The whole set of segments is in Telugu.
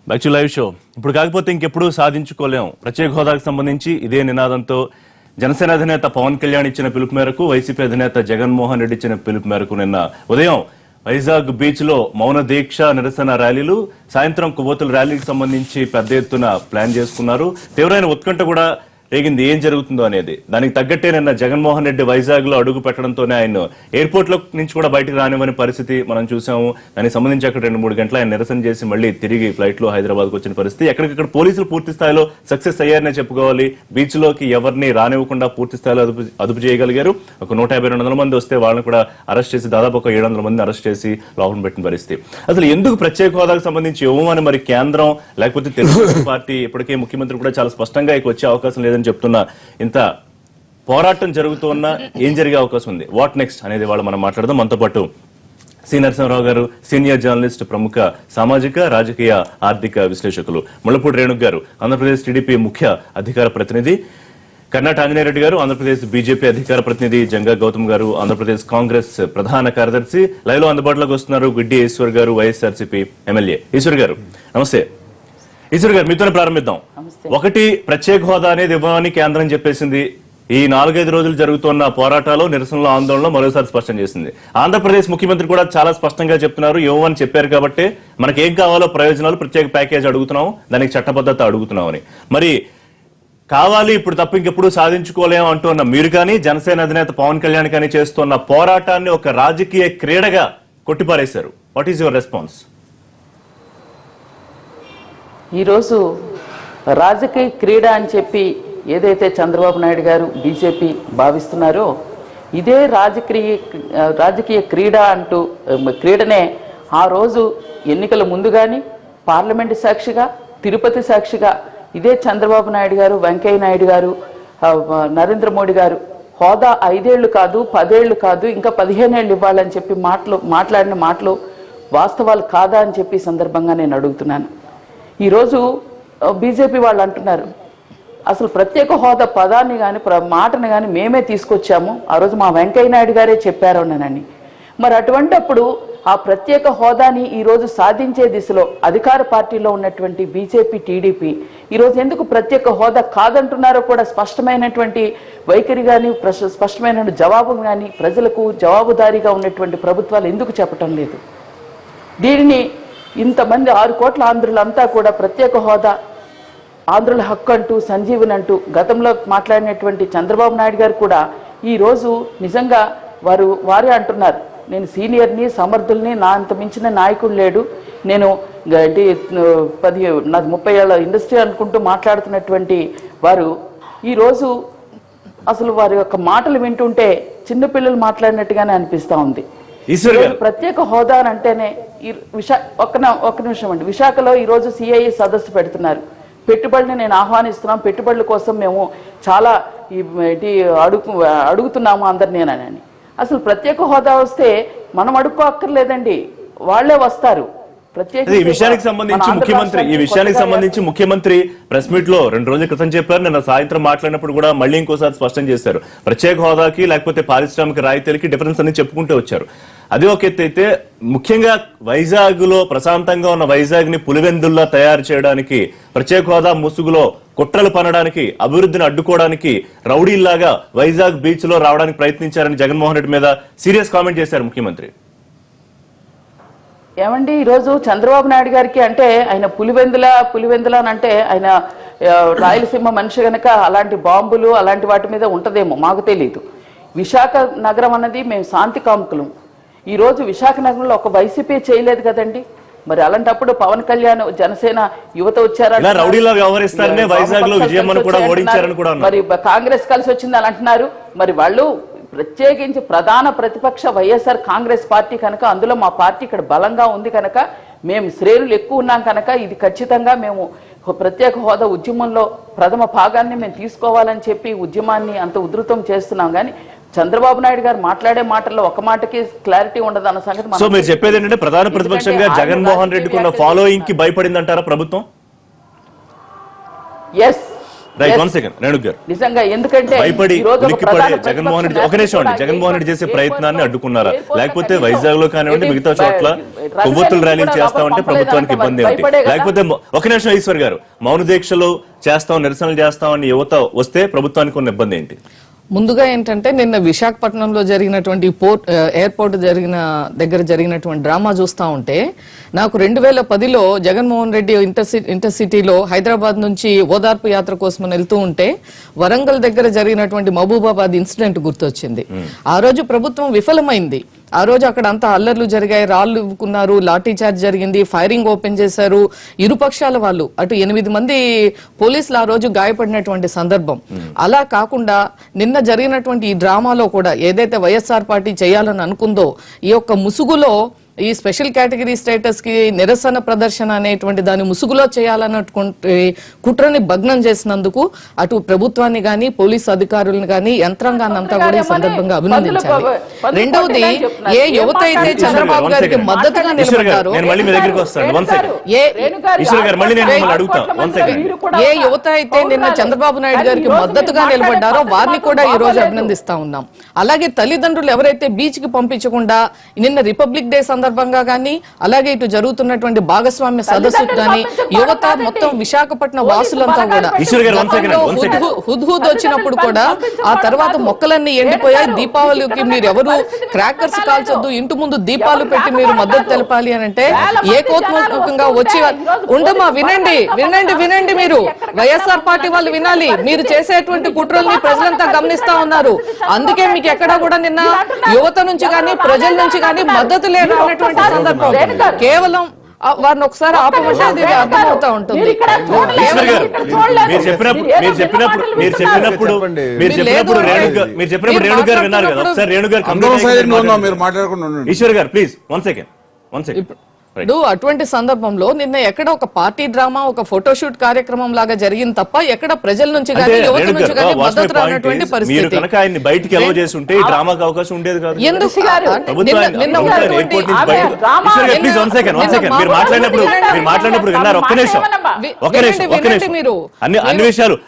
Back to live show. ఇప్పుడు కాకపోతే ఇంకెప్పుడు సాధించుకోలేం. ప్రత్యేక హోదాకు సంబంధించి ఇదే నినాదంతో జనసేన అధినేత పవన్ కళ్యాణ్ ఇచ్చిన పిలుపు మేరకు, వైసీపీ అధినేత జగన్మోహన్ రెడ్డి ఇచ్చిన పిలుపు మేరకు నిన్న ఉదయం వైజాగ్ బీచ్ లో మౌన దీక్ష, నిరసన ర్యాలీలు, సాయంత్రం కొవ్వొత్తుల ర్యాలీకి సంబంధించి పెద్ద ఎత్తున ప్లాన్ చేసుకున్నారు. తీవ్రమైన ఉత్కంఠ కూడా రేగింది ఏం జరుగుతుందో అనేది. దానికి తగ్గట్టే నిన్న జగన్మోహన్ రెడ్డి వైజాగ్ లో అడుగు పెట్టడంతోనే ఆయన ఎయిర్పోర్ట్ లో నుంచి కూడా బయటకు రానివ్వని పరిస్థితి మనం చూసాము. దానికి సంబంధించి అక్కడ 2-3 గంటలు ఆయన నిరసన చేసి మళ్ళీ తిరిగి ఫ్లైట్ లో హైదరాబాద్ కు వచ్చిన పరిస్థితి. ఎక్కడికక్కడ పోలీసులు పూర్తి స్థాయిలో సక్సెస్ అయ్యారనే చెప్పుకోవాలి. బీచ్ లోకి ఎవరిని రానివ్వకుండా పూర్తి స్థాయిలో అదుపు చేయగలిగారు. ఒక 150-200 మంది వస్తే వాళ్ళని కూడా అరెస్ట్ చేసి దాదాపు ఒక 700 మందిని అరెస్ట్ చేసి లోపల పెట్టిన పరిస్థితి. అసలు ఎందుకు ప్రత్యేక హోదాకు సంబంధించి ఇవ్వమని మరి కేంద్రం లేకపోతే తెలుగుదేశం పార్టీ ఇప్పటికే ముఖ్యమంత్రి కూడా చాలా స్పష్టంగా వచ్చే అవకాశం లేదని చెప్తున్నా, ఇంత పోరాటం జరుగుతున్నా ఏం జరిగే అవకాశం ఉంది, వాట్ నెక్స్ట్ అనేది వాళ్ళు మనం మాట్లాడదాం. మనతో పాటు సి నరసింహరావు గారు, సీనియర్ జర్నలిస్ట్, ప్రముఖ సామాజిక రాజకీయ ఆర్థిక విశ్లేషకులు, ముళ్లపూడి రేణుక్ గారు, ఆంధ్రప్రదేశ్ టీడీపీ ముఖ్య అధికార ప్రతినిధి, కర్ణాట ఆంజనేయరెడ్డి గారు, ఆంధ్రప్రదేశ్ బీజేపీ అధికార ప్రతినిధి, జంగా గౌతమ్ గారు, ఆంధ్రప్రదేశ్ కాంగ్రెస్ ప్రధాన కార్యదర్శి, లైవ్ లో అందుబాటులోకి వస్తున్నారు గుడ్డి ఈశ్వర్ గారు, వైఎస్ఆర్సీపీ ఎమ్మెల్యే. ఈశ్వర్ గారు నమస్తే. ఈశ్వర్ గారు మీతోనే ప్రారంభిద్దాం. ఒకటి, ప్రత్యేక హోదా అనేది ఇవ్వమని కేంద్రం చెప్పేసింది. ఈ 4-5 రోజులు జరుగుతున్న పోరాటాలు, నిరసనలో, ఆందోళనలో మరోసారి స్పష్టం చేసింది. ఆంధ్రప్రదేశ్ ముఖ్యమంత్రి కూడా చాలా స్పష్టంగా చెప్తున్నారు, ఇవ్వమని చెప్పారు కాబట్టి మనకి ఏం కావాలో ప్రయోజనాలు, ప్రత్యేక ప్యాకేజ్ అడుగుతున్నాం, దానికి చట్టబద్ధత అడుగుతున్నామని. మరి కావాలి ఇప్పుడు తప్ప ఇంకెప్పుడు సాధించుకోలేము అంటున్న మీరు కానీ, జనసేన అధినేత పవన్ కళ్యాణ్ కానీ చేస్తున్న పోరాటాన్ని ఒక రాజకీయ క్రీడగా కొట్టిపారేశారు. What is your response? ఈరోజు రాజకీయ క్రీడ అని చెప్పి ఏదైతే చంద్రబాబు నాయుడు గారు బీజేపీ భావిస్తున్నారో, ఇదే రాజకీయ క్రీడ అంటూ క్రీడనే ఆ రోజు ఎన్నికల ముందు కానీ, పార్లమెంటు సాక్షిగా, తిరుపతి సాక్షిగా ఇదే చంద్రబాబు నాయుడు గారు, వెంకయ్య నాయుడు గారు, నరేంద్ర మోడీ గారు హోదా 5 ఏళ్లు కాదు, 10 ఏళ్లు కాదు, ఇంకా 15 ఏళ్ళు ఇవ్వాలని చెప్పి మాట్లాడిన మాటలు వాస్తవాలు కాదా అని చెప్పి సందర్భంగా నేను అడుగుతున్నాను. ఈరోజు బీజేపీ వాళ్ళు అంటున్నారు, అసలు ప్రత్యేక హోదా పదాన్ని కానీ మాటను కానీ మేమే తీసుకొచ్చాము, ఆ రోజు మా వెంకయ్య నాయుడు గారే చెప్పారు అన్నానని. మరి అటువంటప్పుడు ఆ ప్రత్యేక హోదాని ఈరోజు సాధించే దిశలో అధికార పార్టీలో ఉన్నటువంటి బీజేపీ, టీడీపీ ఈరోజు ఎందుకు ప్రత్యేక హోదా కాదంటున్నారో కూడా స్పష్టమైనటువంటి వైఖరి కానీ, స్పష్టమైన జవాబు కానీ ప్రజలకు జవాబుదారీగా ఉన్నటువంటి ప్రభుత్వాలు ఎందుకు చెప్పటం లేదు? దీనిని ఇంతమంది 6 కోట్ల ఆంధ్రులంతా కూడా ప్రత్యేక హోదా, ఆంధ్రుల హక్కు అంటూ, సంజీవన్ అంటూ గతంలో మాట్లాడినటువంటి చంద్రబాబు నాయుడు గారు కూడా ఈరోజు నిజంగా వారే అంటున్నారు, నేను సీనియర్ని, సమర్థుల్ని, నా అంత మించిన నాయకుడు లేడు, నేను నాది 30 ఏళ్ల ఇండస్ట్రీ అనుకుంటూ మాట్లాడుతున్నటువంటి వారు ఈరోజు అసలు వారి యొక్క మాటలు వింటుంటే చిన్నపిల్లలు మాట్లాడినట్టుగానే అనిపిస్తూ ఉంది. ప్రత్యేక హోదా అంటేనే ఒక్క నిమిషం అండి, విశాఖలో ఈరోజు సిఐఏ సదస్సు పెడుతున్నారు. పెట్టుబడిని నేను ఆహ్వానిస్తున్నాం, పెట్టుబడుల కోసం మేము చాలా అడుగుతున్నాము అందరినీ అని. అసలు ప్రత్యేక హోదా వస్తే మనం అడుక్కోక్కర్లేదండి, వాళ్లే వస్తారు. ఈ విషయానికి సంబంధించి ముఖ్యమంత్రి ప్రెస్ మీట్ లో 2 రోజుల క్రితం చెప్పారు. నిన్న సాయంత్రం మాట్లాడినప్పుడు కూడా మళ్ళీ ఇంకోసారి స్పష్టం చేశారు, ప్రత్యేక హోదాకి లేకపోతే పారిశ్రామిక రాయితీలకి డిఫరెన్స్ అని చెప్పుకుంటూ వచ్చారు. అది ఒక ఎత్తు అయితే, ముఖ్యంగా వైజాగ్ లో ప్రశాంతంగా ఉన్న వైజాగ్ ని పులివెందుల్లా తయారు చేయడానికి, ప్రత్యేక హోదా ముసుగులో కుట్రలు పనడానికి, అభివృద్ధిని అడ్డుకోవడానికి రౌడీల్లాగా వైజాగ్ బీచ్ లో రావడానికి ప్రయత్నించారని జగన్మోహన్ రెడ్డి మీద సీరియస్ కామెంట్ చేశారు ముఖ్యమంత్రి. ఏమండి, ఈరోజు చంద్రబాబు నాయుడు గారికి అంటే ఆయన పులివెందుల అని అంటే ఆయన రాయలసీమ మనిషి కనుక అలాంటి బాంబులు అలాంటి వాటి మీద ఉంటదేమో మాకు తెలీదు. విశాఖ నగరం అన్నది మేము శాంతి కాముకులం. ఈరోజు విశాఖ నగరంలో ఒక వైసీపీ చేయలేదు కదండి. మరి అలాంటప్పుడు పవన్ కళ్యాణ్, జనసేన యువత వచ్చారని, మరి కాంగ్రెస్ కలిసి వచ్చింది అని అంటున్నారు. మరి వాళ్ళు ప్రత్యేకించి ప్రధాన ప్రతిపక్ష వైఎస్ఆర్ కాంగ్రెస్ పార్టీ కనుక, అందులో మా పార్టీ ఇక్కడ బలంగా ఉంది కనుక, మేము శ్రేణులు ఎక్కువ ఉన్నాం కనుక ఇది ఖచ్చితంగా మేము ప్రత్యేక హోదా ఉద్యమంలో ప్రథమ భాగాన్ని మేము తీసుకోవాలని చెప్పి ఉద్యమాన్ని అంత ఉధృతం చేస్తున్నాం. కానీ చంద్రబాబు నాయుడు గారు మాట్లాడే మాటల్లో ఒక మాటకి క్లారిటీ ఉండదు అన్న సంగతి. సో మీరు చెప్పేది ఏంటంటే, ప్రధాన ప్రతిపక్షంగా జగన్మోహన్ రెడ్డికి ఉన్న ఫాలోయింగ్ కి భయపడింది అంటారా ప్రభుత్వం? Yes, right, one second Renuka garu. నిజంగా ఎందుకంటే భయపడి ఈ రోజు ఒక ఉలిక్కిపడి ప్రధాన జగన్మోహన్ రెడ్డి ప్రతిపక్ష ఒక నిమిషం అండి, నేత జగన్మోహన్ రెడ్డి చేసే ప్రయత్నాన్ని అడ్డుకున్నారా? ఎయిర్పోర్ట్ లేకపోతే కనీసం వైజాగ్ లో కానివ్వండి మిగతా చోట్ల కొవ్వొత్తులు ర్యాలీలు చేస్తామంటే ప్రభుత్వానికి ఇబ్బంది ఏమిటి? లేకపోతే ఒక నిమిషం ఈశ్వర్ గారు, మౌన దీక్షలు చేస్తాం, నిరసనలు చేస్తామని యువత వస్తే ప్రభుత్వానికి ఉన్న ఇబ్బంది ఏంటి? ముందుగా ఏంటంటే నిన్న విశాఖపట్నంలో జరిగినటువంటి ఎయిర్పోర్ట్ దగ్గర జరిగినటువంటి డ్రామా చూస్తా ఉంటే నాకు 2010లో జగన్మోహన్ రెడ్డి ఇంటర్సిటీలో హైదరాబాద్ నుంచి ఓదార్పు యాత్ర కోసం వెళ్తూ ఉంటే వరంగల్ దగ్గర జరిగినటువంటి మహబూబాబాద్ ఇన్సిడెంట్ గుర్తొచ్చింది. ఆ రోజు ప్రభుత్వం విఫలమైంది. ఆ రోజు అక్కడ అంతా అల్లర్లు జరిగాయి, రాళ్లు ఇవ్వుకున్నారు, లాఠీ చార్జ్ జరిగింది, ఫైరింగ్ ఓపెన్ చేశారు. ఇరుపక్షాల వాళ్ళు అటు 8 మంది పోలీసులు ఆ రోజు గాయపడినటువంటి సందర్భం. అలా కాకుండా నిన్న జరిగినటువంటి ఈ డ్రామాలో కూడా ఏదైతే వైఎస్ఆర్ పార్టీ చేయాలని అనుకుందో ఈ యొక్క ముసుగులో ఈ స్పెషల్ కేటగిరీ స్టేటస్ కి నిరసన ప్రదర్శన అనేటువంటి దాని ముసుగులో చేయాలన్నటువంటి కుట్రని భగ్నం చేసినందుకు అటు ప్రభుత్వాన్ని గాని పోలీసు అధికారులను గాని యంత్రాంగాన్ని అంతా కూడా ఈ సందర్భంగా అభినందించాలి. రెండవది, ఏ యువత అయితే చంద్రబాబు గారికి మద్దతుగా నిలబడ్డారో, ఏ యువత అయితే నిన్న చంద్రబాబు నాయుడు గారికి మద్దతుగా నిలబడ్డారో వారిని కూడా ఈ రోజు అభినందిస్తా ఉన్నాం. అలాగే తల్లిదండ్రులు ఎవరైతే బీచ్ కి పంపించకుండా నిన్న రిపబ్లిక్ డే సందర్భంగా గానీ అలాగే ఇటు జరుగుతున్నటువంటి భాగస్వామ్య సదస్సుకు గానీ యువత మొత్తం విశాఖపట్నం వాసులంతా కూడా హుద్హుద్ వచ్చినప్పుడు కూడా ఆ తర్వాత మొక్కలన్నీ ఎండిపోయాయి, దీపావళికి మీరు ఎవరు క్రాకర్స్ కాల్చొద్దు, ఇంటి ముందు దీపాలు పెట్టి మీరు మద్దతు తెలపాలి అని అంటే ఏకోత్మకంగా వచ్చి ఉండమా వినండి వినండి వినండి, మీరు వైఎస్ఆర్ పార్టీ వాళ్ళు వినాలి, మీరు చేసేటువంటి కుట్రల్ని ప్రజలంతా గమనిస్తా ఉన్నారు. అందుకే మీకు ఎక్కడా కూడా నిన్న యువత నుంచి గానీ ప్రజల నుంచి గానీ మద్దతు లేదు అన్నటువంటి సందర్భం. కేవలం వారిని ఒకసారి ఆపమంటే అది అర్థమవుతా ఉంటుంది. మీరు చెప్పినప్పుడు రేణు గారు విన్నారు కదా, ఒకసారి రేణు గారు ఈశ్వర్ గారు ప్లీజ్ వన్ సెకండ్. ఇప్పుడు అటువంటి సందర్భంలో నిన్న ఎక్కడ ఒక పార్టీ డ్రామా, ఒక ఫోటోషూట్ కార్యక్రమం లాగా జరిగింది తప్ప ఎక్కడ ప్రజల నుంచి కానీ యువత నుంచి కానీ మద్దతు రానటువంటి పరిస్థితి. బయటికి ఎలా చేసి ఉంటే ఈ డ్రామాకి అవకాశం ఉండేది కాదు. ఎందుకు మీరు మాట్లాడినప్పుడు విన్నారు.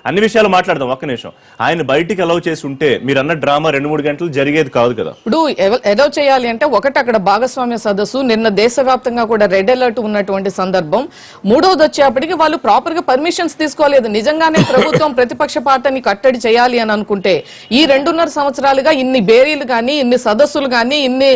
అన్ని విషయాలు మాట్లాడదాం. ఒక్క నిమిషం. ఆయన బయటికి అలౌ చేసి ఉంటే మీరు అన్న డ్రామా 2-3 గంటలు జరిగేది కాదు కదా. ఇప్పుడు ఎలా చేయాలి అంటే, ఒకటి అక్కడ భాగస్వామ్య సదస్సు నిన్న దేశవ్యాప్తంగా కూడా రెడ్ అలర్ట్ ఉన్నటువంటి సందర్భం. మూడోది వచ్చేప్పటికి వాళ్ళు ప్రాపర్ గా పర్మిషన్స్ తీసుకోలేదు. నిజంగానే ప్రభుత్వం ప్రతిపక్ష పార్టీని కట్టడి చేయాలి అని అనుకుంటే ఈ 2.5 సంవత్సరాలుగా ఇన్ని బేరీలు గానీ, ఇన్ని సదస్సులు గానీ, ఇన్ని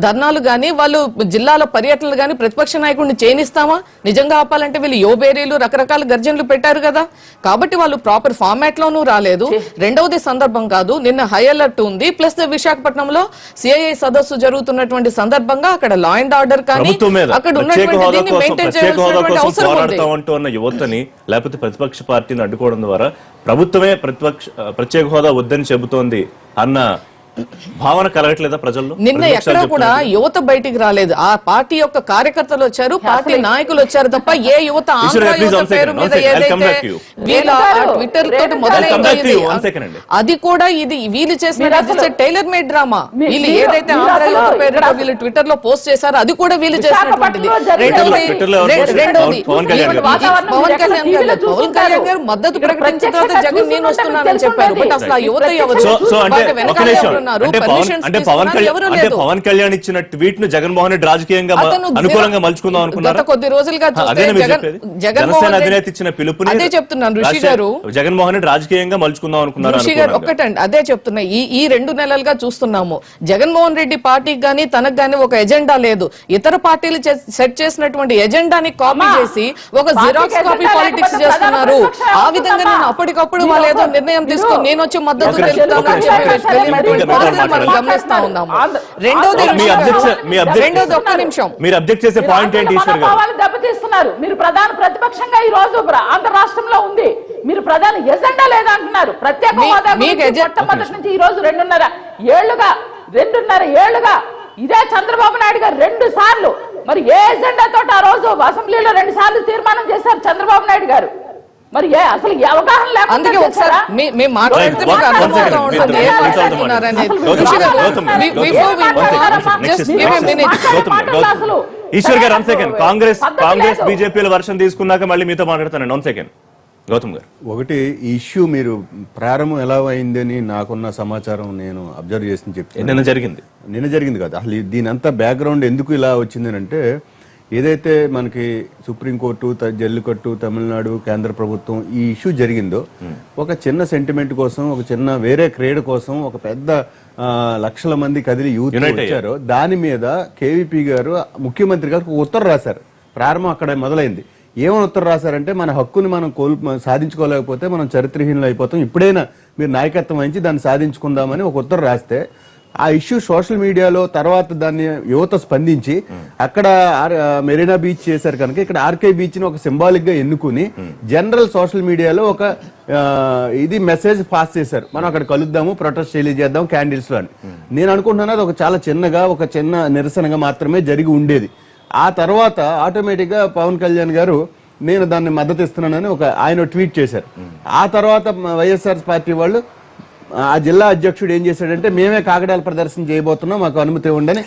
ధర్నాలు గానీ, వాళ్ళు జిల్లాల పర్యటనలు గానీ ప్రతిపక్ష నాయకుడిని చేయనిస్తామా? నిజంగా ఆపాలంటే వీళ్ళు బేరీలు రకరకాల గర్జనలు పెట్టారు కదా. కాబట్టి వాళ్ళు ప్రాపర్ ఫార్మాట్ లోనూ రాలేదు. రెండవది సందర్భం కాదు, నిన్న హై అలర్ట్ ఉంది. ప్లస్ విశాఖపట్నంలో సిఐఐ సదస్సు జరుగుతున్నటువంటి సందర్భంగా అక్కడ లా అండ్ ఆర్డర్ కానీ యువతని లేకపోతే ప్రతిపక్ష పార్టీని అడ్డుకోవడం ద్వారా ప్రభుత్వమే ప్రత్యేక హోదా వద్దని చెబుతోంది అన్న భావన కలగట్లేదా ప్రజల్లో? నిన్న ఎక్కడ కూడా యువత బయటికి రాలేదు. ఆ పార్టీ యొక్క కార్యకర్తలు వచ్చారు, పార్టీ నాయకులు వచ్చారు తప్ప ఏ యువత పేరు మీద ఏదైతే ట్విట్టర్ తోటి మొదలైంది అది కూడా ఇది వీళ్ళు చేసిన టైలర్ మేడ్ డ్రామా. వీళ్ళు ఏదైతే ఆంధ్ర యువత పేరు వీళ్ళు ట్విట్టర్ లో పోస్ట్ చేశారో అది కూడా వీళ్ళు చేసినటువంటిది. రెండోది పవన్ కళ్యాణ్ గారు మద్దతు ప్రకటించిన తర్వాత జగన్ నేను వస్తున్నానని చెప్పారు. బట్ అసలు ఆ యువత ఎవరు? పవన్ కళ్యాణ్ ఇచ్చిన ట్వీట్ ను జగన్మోహన్ రెడ్డి రాజకీయంగా అనుకూలంగా మలుచుకుందాం అనుకున్నారు. కొద్ది రోజులుగా జనసేన అధినేత ఇచ్చిన పిలుపుని అదే చెప్తున్నాను ఋషి గారు, జగన్మోహన్ రెడ్డి రాజకీయంగా మలుచుకుందాం అనుకున్నారు. ఋషి గారు ఒక్కటండి, అదే చెప్తున్నా. ఈ 2 నెలలుగా చూస్తున్నాము జగన్మోహన్ రెడ్డి పార్టీకి గానీ తనకు గానీ ఒక ఎజెండా లేదు. ఇతర పార్టీలు సెట్ చేసినటువంటి ఎజెండాని కాపీ చేసి ఒక జిరాక్స్ కాపీ పాలిటిక్స్ చేస్తున్నారు. ఆ విధంగా నేను అప్పటికప్పుడు వాళ్ళు ఏదో నిర్ణయం తీసుకుని నేను వచ్చి మద్దతు తెలుపుతాను గమనిస్తా ఉన్నాము. రెండోది ఒక్క నిమిషం, మీరు అబ్జెక్ట్ చేసే పాయింట్ ఏంటి? దెబ్బతీస్తున్నారు. మీరు ప్రధాన ప్రతిపక్షంగా ఈ రోజు ఆంధ్ర రాష్ట్రంలో ఉంది, మీరు ప్రధాన ఎజెండా లేదంటున్నారు. ప్రత్యేక హోదా మొట్టమొదటి నుంచి ఈ రోజు 2.5 ఏళ్లుగా ఇదే చంద్రబాబు నాయుడు గారు 2 సార్లు మరి ఏ ఎజెండా తోటి ఆ రోజు అసెంబ్లీలో 2 సార్లు తీర్మానం చేశారు చంద్రబాబు నాయుడు గారు. మరి అసలు అవగాహన లేకుండా అందుకే ఒకసారి మేము మాట్లాడితే మీకు అర్థమవుతా ఉంటుంది ఏం మాట్లాడుతున్నారని. ఈశ్వర్ గారు 1 సెకండ్. కాంగ్రెస్ బీజేపీల వర్షం తీసుకున్నాక మళ్ళీ మీతో మాట్లాడతానండి. 1 సెకండ్. గౌతమ్ గారు, ఒకటి ఈ ఇష్యూ మీరు ప్రారంభం ఎలా అయిందని నాకున్న సమాచారం నేను అబ్జర్వ్ చేసి చెప్తాను. నిన్న జరిగింది కదా, అసలు దీని అంతా బ్యాక్గ్రౌండ్ ఎందుకు ఇలా వచ్చింది అంటే, ఏదైతే మనకి సుప్రీంకోర్టు, జల్లికట్టు, తమిళనాడు, కేంద్ర ప్రభుత్వం ఈ ఇష్యూ జరిగిందో ఒక చిన్న సెంటిమెంట్ కోసం, ఒక చిన్న వేరే క్రీడ కోసం ఒక పెద్ద లక్షల మంది కదిలి యూత్ వచ్చారు. దాని మీద కేవీపీ గారు ముఖ్యమంత్రి గారికి ఉత్తరం రాశారు. ప్రారంభం అక్కడ మొదలైంది. ఏమని ఉత్తరం రాశారంటే, మన హక్కుని మనం సాధించుకోలేకపోతే మనం చరిత్రహీనులు అయిపోతాం, ఇప్పుడైనా మీరు నాయకత్వం వహించి దాన్ని సాధించుకుందామని ఒక ఉత్తరం రాస్తే, ఆ ఇష్యూ సోషల్ మీడియాలో తర్వాత దాన్ని యువత స్పందించి అక్కడ మెరీనా బీచ్ చేశారు కనుక ఇక్కడ ఆర్కే బీచ్ ని ఒక సింబాలిక్ గా ఎన్నుకుని జనరల్ సోషల్ మీడియాలో ఒక ఇది మెసేజ్ పాస్ చేశారు, మనం అక్కడ కలుద్దాము, ప్రొటెస్ట్ చేద్దాం క్యాండిల్స్ లో అని. నేను అనుకుంటున్నాను అది ఒక చాలా చిన్నగా, ఒక చిన్న నిరసనగా మాత్రమే జరిగి ఉండేది. ఆ తర్వాత ఆటోమేటిక్ గా పవన్ కళ్యాణ్ గారు నేను దాన్ని మద్దతు ఇస్తున్నానని ఆయన ట్వీట్ చేశారు. ఆ తర్వాత వైఎస్ఆర్ పార్టీ వాళ్ళు, ఆ జిల్లా అధ్యక్షుడు ఏం చేశాడంటే, మేమే కాగడాల ప్రదర్శన చేయబోతున్నాం, మాకు అనుమతి ఉండని.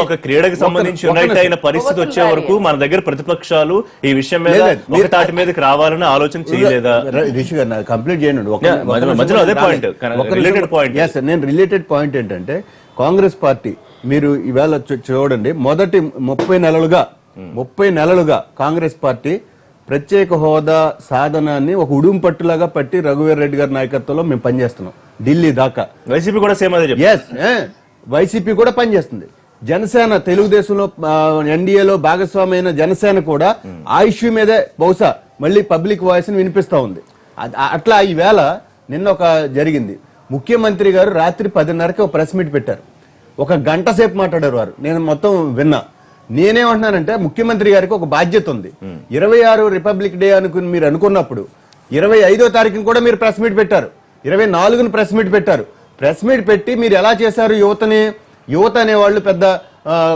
ఒక క్రీడకు సంబంధించి యునైట్ అయిన పరిస్థితి వచ్చే వరకు మన దగ్గర ప్రతిపక్షాలు ఈ విషయం మీద ఒక తాటి మీదకి రావాలని ఆలోచన చేయలేదా? రిషి గారు కంప్లీట్ చేయండి. నేను రిలేటెడ్ పాయింట్ ఏంటంటే, కాంగ్రెస్ పార్టీ మీరు ఈవేళ చూడండి, మొదటి 30 నెలలుగా కాంగ్రెస్ పార్టీ ప్రత్యేక హోదా సాధనాన్ని ఒక ఉడుం పట్టులాగా పట్టి రఘువీర్ రెడ్డి గారి నాయకత్వంలో మేము పనిచేస్తున్నాం ఢిల్లీ దాకా. వైసీపీ కూడా సేమ్ అదే. వైసీపీ కూడా పనిచేస్తుంది. జనసేన, తెలుగుదేశంలో ఎన్డీఏలో భాగస్వామి అయిన జనసేన కూడా ఆ ఇష్యూ మీదే బహుశా మళ్ళీ పబ్లిక్ వాయిస్ ని వినిపిస్తా ఉంది. అట్లా ఈవేళ నిన్న ఒక జరిగింది. ముఖ్యమంత్రి గారు రాత్రి 10:30కి ఒక ప్రెస్ మీట్ పెట్టారు. 1 గంట సేపు మాట్లాడారు వారు. నేను మొత్తం విన్నా. నేనేమంటున్నానంటే, ముఖ్యమంత్రి గారికి ఒక బాధ్యత ఉంది. 26 రిపబ్లిక్ డే అనుకుని మీరు అనుకున్నప్పుడు 25వ తారీఖున కూడా మీరు ప్రెస్ మీట్ పెట్టారు, 24న ప్రెస్ మీట్ పెట్టారు. ప్రెస్ మీట్ పెట్టి మీరు ఎలా చేశారు? యువత అనేవాళ్ళు పెద్ద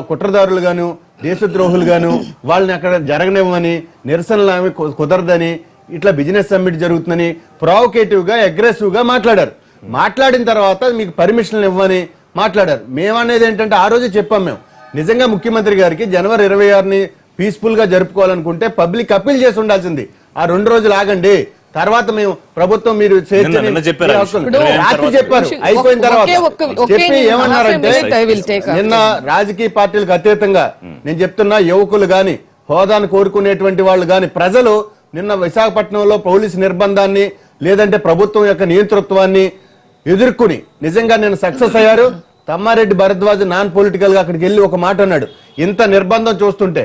కుట్రదారులు గాను, దేశద్రోహులు గాను, వాళ్ళని అక్కడ జరగనివ్వని, నిరసనలు ఆమె కుదరదని, ఇట్లా బిజినెస్ సమ్మిట్ జరుగుతుందని ప్రొవోకేటివ్ గా, అగ్రెసివ్ గా మాట్లాడారు. మాట్లాడిన తర్వాత మీకు పర్మిషన్లు ఇవ్వని మాట్లాడారు. మేమనేది ఏంటంటే, ఆ రోజే చెప్పాం మేము, నిజంగా ముఖ్యమంత్రి గారికి జనవరి 26ని పీస్ఫుల్ గా జరుపుకోవాలనుకుంటే పబ్లిక్ అప్పీల్ చేసి ఉండాల్సింది. ఆ 2 రోజులు ఆగండి, తర్వాత మేము ప్రభుత్వం మీరు రాత్రి చెప్పారు. అయిపోయిన తర్వాత చెప్పి ఏమన్నారంటే, నిన్న రాజకీయ పార్టీలకు అతీతంగా నేను చెప్తున్నా, యువకులు గాని, హోదాను కోరుకునేటువంటి వాళ్ళు గాని, ప్రజలు నిన్న విశాఖపట్నంలో పోలీసు నిర్బంధాన్ని, లేదంటే ప్రభుత్వం యొక్క నియంతృత్వాన్ని ఎదుర్కొని నిజంగా నేను సక్సెస్ అయ్యారు. తమ్మారెడ్డి భరద్వాజ్ నాన్ పొలిటికల్ గా అక్కడికి వెళ్ళి ఒక మాట అన్నాడు, ఇంత నిర్బంధం చూస్తుంటే,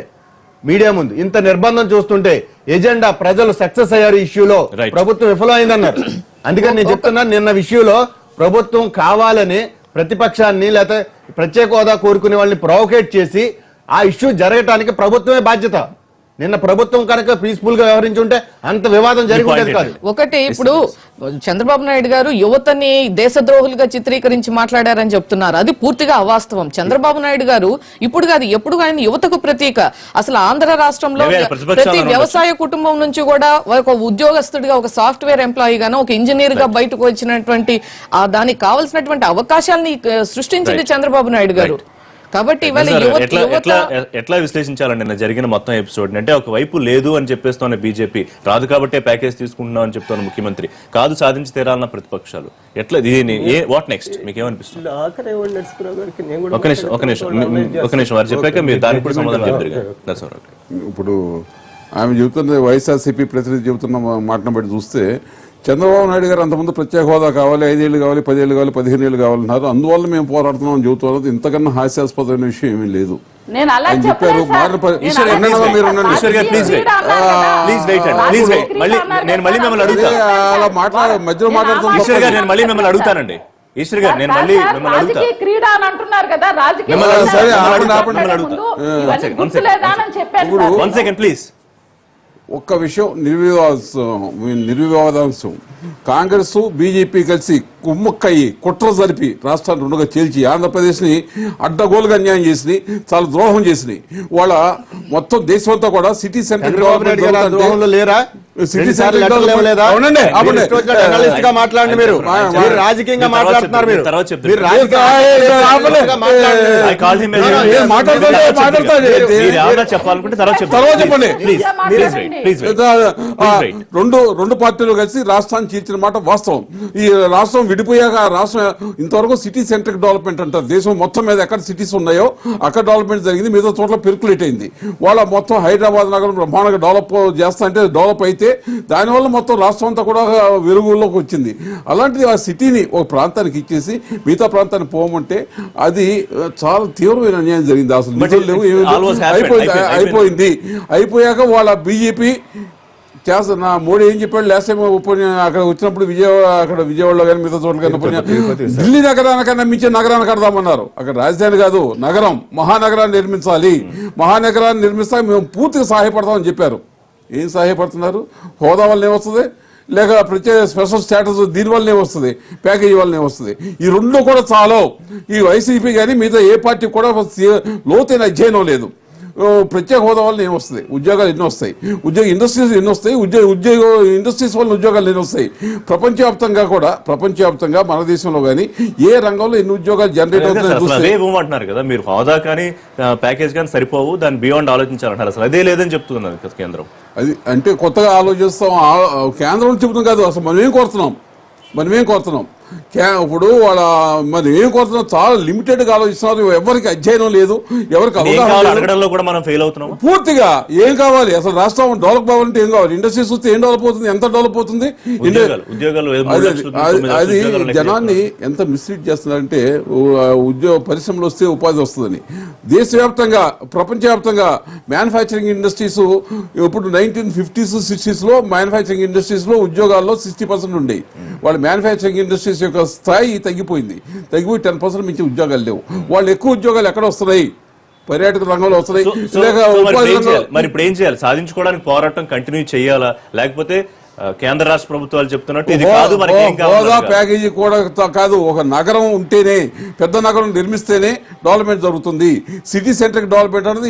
మీడియా ముందు ఇంత నిర్బంధం చూస్తుంటే ఎజెండా ప్రజలు సక్సెస్ అయ్యారు, ఇష్యూలో ప్రభుత్వం విఫలమైందన్నారు. అందుకని నేను చెప్తున్నాను, నిన్న విషయంలో ప్రభుత్వం కావాలని ప్రతిపక్షాన్ని లేకపోతే ప్రత్యేక హోదా కోరుకునే వాళ్ళని ప్రొవోకేట్ చేసి ఆ ఇష్యూ జరగటానికి ప్రభుత్వమే బాధ్యత. నిన్న ప్రభుత్వం కనుక పీస్ఫుల్ గా వ్యవహరించుంటే అంత వివాదం జరిగి ఉండేది కాదు. ఒకటి, ఇప్పుడు చంద్రబాబు నాయుడు గారు యువతని దేశద్రోహులుగా చిత్రీకరించి మాట్లాడారని చెప్తున్నారు. అది పూర్తిగా అవాస్తవం. చంద్రబాబు నాయుడు గారు ఇప్పుడు కాదు, ఎప్పుడు ఆయన యువతకు ప్రతీక. అసలు ఆంధ్ర రాష్ట్రంలో ప్రతి వ్యవసాయ కుటుంబం నుంచి కూడా ఒక ఉద్యోగస్తుడిగా, ఒక సాఫ్ట్వేర్ ఎంప్లాయీ గాను, ఒక ఇంజనీర్ గా బయటకు వచ్చినటువంటి దానికి కావాల్సినటువంటి అవకాశాలని సృష్టించింది చంద్రబాబు నాయుడు గారు. కాబట్టి ఎట్లా విశ్లేషించాలండి నిన్న జరిగిన మొత్తం ఎపిసోడ్? అంటే ఒకవైపు లేదు అని చెప్పేస్తున్న బీజేపీ, రాదు కాబట్టే ప్యాకేజ్ తీసుకుంటున్నాం అని చెప్తున్న ముఖ్యమంత్రి, కాదు సాధించి తీరాలన్న ప్రతిపక్షాలు, ఎట్లా దీని వాట్ నెక్స్ట్? మీకు ఏమనిపిస్తుంది? ఒక నిమిషం వారు చెప్పాక మీరు దానికి కూడా సమాధానం చెప్తారు. ఇప్పుడు ఆమె చెబుతున్న వైఎస్ఆర్సీపీ ప్రతినిధి చెబుతున్న మాటను బట్టి చూస్తే, చంద్రబాబు నాయుడు గారు అంతకుముందు ప్రత్యేక హోదా కావాలి, 5 ఏళ్ళు కావాలి, 10 ఏళ్ళు కావాలి, 15 ఏళ్ళు కావాలన్నారు, అందువల్ల మేము పోరాడుతున్నాం అని చెబుతున్నది. ఇంతకన్నా హాస్యాస్పదమైన విషయం ఏమీ లేదు. ఆయన చెప్పారు మధ్యలో మాట్లాడుతున్నాను. అడుగుతానండి ఈశ్వర్ గారు, నేను మళ్ళీ మిమ్మల్ని అడుగుతా. క్రీడ అని అంటున్నారు కదా, ప్లీజ్. ఒక్క విషయం నిర్వివాదాంశం, కాంగ్రెస్ బీజేపీ కలిసి కుమ్మక్కయ్యి కుట్ర జరిపి రాష్ట్రాన్ని 2గా చీల్చి ఆంధ్రప్రదేశ్ ని అడ్డగోలుగా అన్యాయం చేసి చాలా ద్రోహం చేసినాయి. వాళ్ళ మొత్తం దేశమంతా కూడా సిటీ సెంటర్ లేరా సిటీ రెండుసార్లు సెంట్రిక్ లెటర్లు ఇవ్వలేదా? అవునండి, మీరు అవునండి. ఇష్టం వచ్చిన జర్నలిస్ట్ గా మాట్లాడండి మీరు. మీరు రాజకీయంగా మాట్లాడుతున్నారు. మీరు తర్వాత చెప్తారు. మీరు రాజకీయంగా మాట్లాడండి. I called him as- ఏం మాట్లాడతాడు? మీరు ఏమన్నా చెప్పాలనుకుంటే తర్వాత తర్వాత చెప్పండి. ప్లీజ్ రెండు పార్టీలు కలిసి రాష్ట్రాన్ని చీల్చిన మాట వాస్తవం. ఈ రాష్ట్రం విడిపోయాక ఆ రాష్ట్రం ఇంతవరకు సిటీ సెంట్రిక్ డెవలప్మెంట్ అంటారు. దేశం మొత్తం మీద ఎక్కడ సిటీస్ ఉన్నాయో అక్కడ డెవలప్మెంట్ జరిగింది, మిగతా చోట్ల పెర్కులేట్ అయింది. వాళ్ళ మొత్తం హైదరాబాద్ నగరం బ్రహ్మాండంగా డెవలప్ చేస్తా అంటే డెవలప్ అయితే దానివల్ల మొత్తం రాష్ట్రం అంతా కూడా వెలుగులోకి వచ్చింది. అలాంటిది ఆ సిటీని ఒక ప్రాంతానికి ఇచ్చేసి మిగతా ప్రాంతానికి పోమంటే అది చాలా తీవ్రమైన అన్యాయం జరిగింది. అసలు నిధులు లేవు, అయిపోయింది. అయిపోయాక వాళ్ళ బీజేపీ చేస్తున్న మోడీ ఏం చెప్పాడు లాస్ట్ టైం అక్కడ వచ్చినప్పుడు విజయవాడలో కానీ మిగతా చోట్ల కానీ ఢిల్లీ నగరానికన్నా మించే నగరాన్ని కడదామన్నారు. అక్కడ రాజధాని కాదు నగరం, మహానగరాన్ని నిర్మించాలి, మహానగరాన్ని నిర్మిస్తా మేము పూర్తిగా సహాయపడతామని చెప్పారు. ఏం సహాయపడుతున్నారు? హోదా వల్ల ఏమొస్తుంది, లేక ప్రత్యేక స్పెషల్ స్టేటస్ దీనివల్ల ఏమొస్తుంది, ప్యాకేజీ వల్ల ఏమొస్తుంది? ఈ రెండు కూడా చాలు. ఈ వైసీపీ కానీ మిగతా ఏ పార్టీ కూడా లోతైన అధ్యయనం లేదు. ప్రత్యేక హోదా వల్ల ఏమొస్తుంది? ఉద్యోగాలు ఎన్ని వస్తాయి, ఇండస్ట్రీస్ ఎన్ని వస్తాయి, ఇండస్ట్రీస్ వల్ల ఉద్యోగాలు ఎన్ని వస్తాయి? ప్రపంచవ్యాప్తంగా మన దేశంలో కానీ ఏ రంగంలో ఎన్ని ఉద్యోగాలు జనరేట్ అవుతున్నాయి కదా. మీరు హోదా కానీ ప్యాకేజ్ కానీ సరిపోవు, దాన్ని బియాండ్ ఆలోచించాలంటారు. అసలు అదే లేదని చెప్తున్నది కేంద్రం. అది అంటే కొత్తగా ఆలోచిస్తాం, కేంద్రం చెబుతుంది కాదు. అసలు మనం ఏం కోరుతున్నాం ఇప్పుడు మనం ఏం కోరుతున్నాం? చాలా లిమిటెడ్ గా ఆలోచిస్తున్నారు. ఎవరికి అధ్యయనం లేదు, ఎవరికి అడగడంలో కూడా మనం ఫెయిల్ అవుతున్నాం. పూర్తిగా ఏం కావాలి అసలు? రాష్ట్రం డెవలప్ కావాలంటే ఏం కావాలి? ఇండస్ట్రీస్ వస్తే ఏం డెవలప్ అవుతుంది, ఎంత డెవలప్ అవుతుంది? అది జనాన్ని ఎంత మిస్లీడ్ చేస్తున్నారంటే పరిశ్రమలు వస్తే ఉపాధి వస్తుందని. దేశవ్యాప్తంగా ప్రపంచవ్యాప్తంగా మ్యానుఫ్యాక్చరింగ్ ఇండస్ట్రీస్ ఇప్పుడు 1950s 60s లో మ్యానుఫ్యాక్చరింగ్ ఇండస్ట్రీస్ లో ఉద్యోగాల్లో 60% ఉండేవి. వాళ్ళ మ్యానుఫ్యాక్చరింగ్ ఇండస్ట్రీస్ యొక్క స్థాయి తగ్గిపోయి 10% మించి ఉద్యోగాలు లేవు. వాళ్ళు ఎక్కువ ఉద్యోగాలు ఎక్కడ వస్తున్నాయి? పర్యాటక రంగంలో వస్తున్నాయి. మరి ఇప్పుడు ఏం చేయాలి? సాధించుకోవడానికి పోరాటం కంటిన్యూ చేయాలా, లేకపోతే కేంద్ర రాష్ట్ర ప్రభుత్వాలు చెప్తున్నట్టు ఇది కాదు హోదా ప్యాకేజీ కూడా కాదు, ఒక నగరం ఉంటేనే, పెద్ద నగరం నిర్మిస్తేనే డెవలప్మెంట్ జరుగుతుంది. సిటీ సెంట్రిక్ డెవలప్మెంట్ అనేది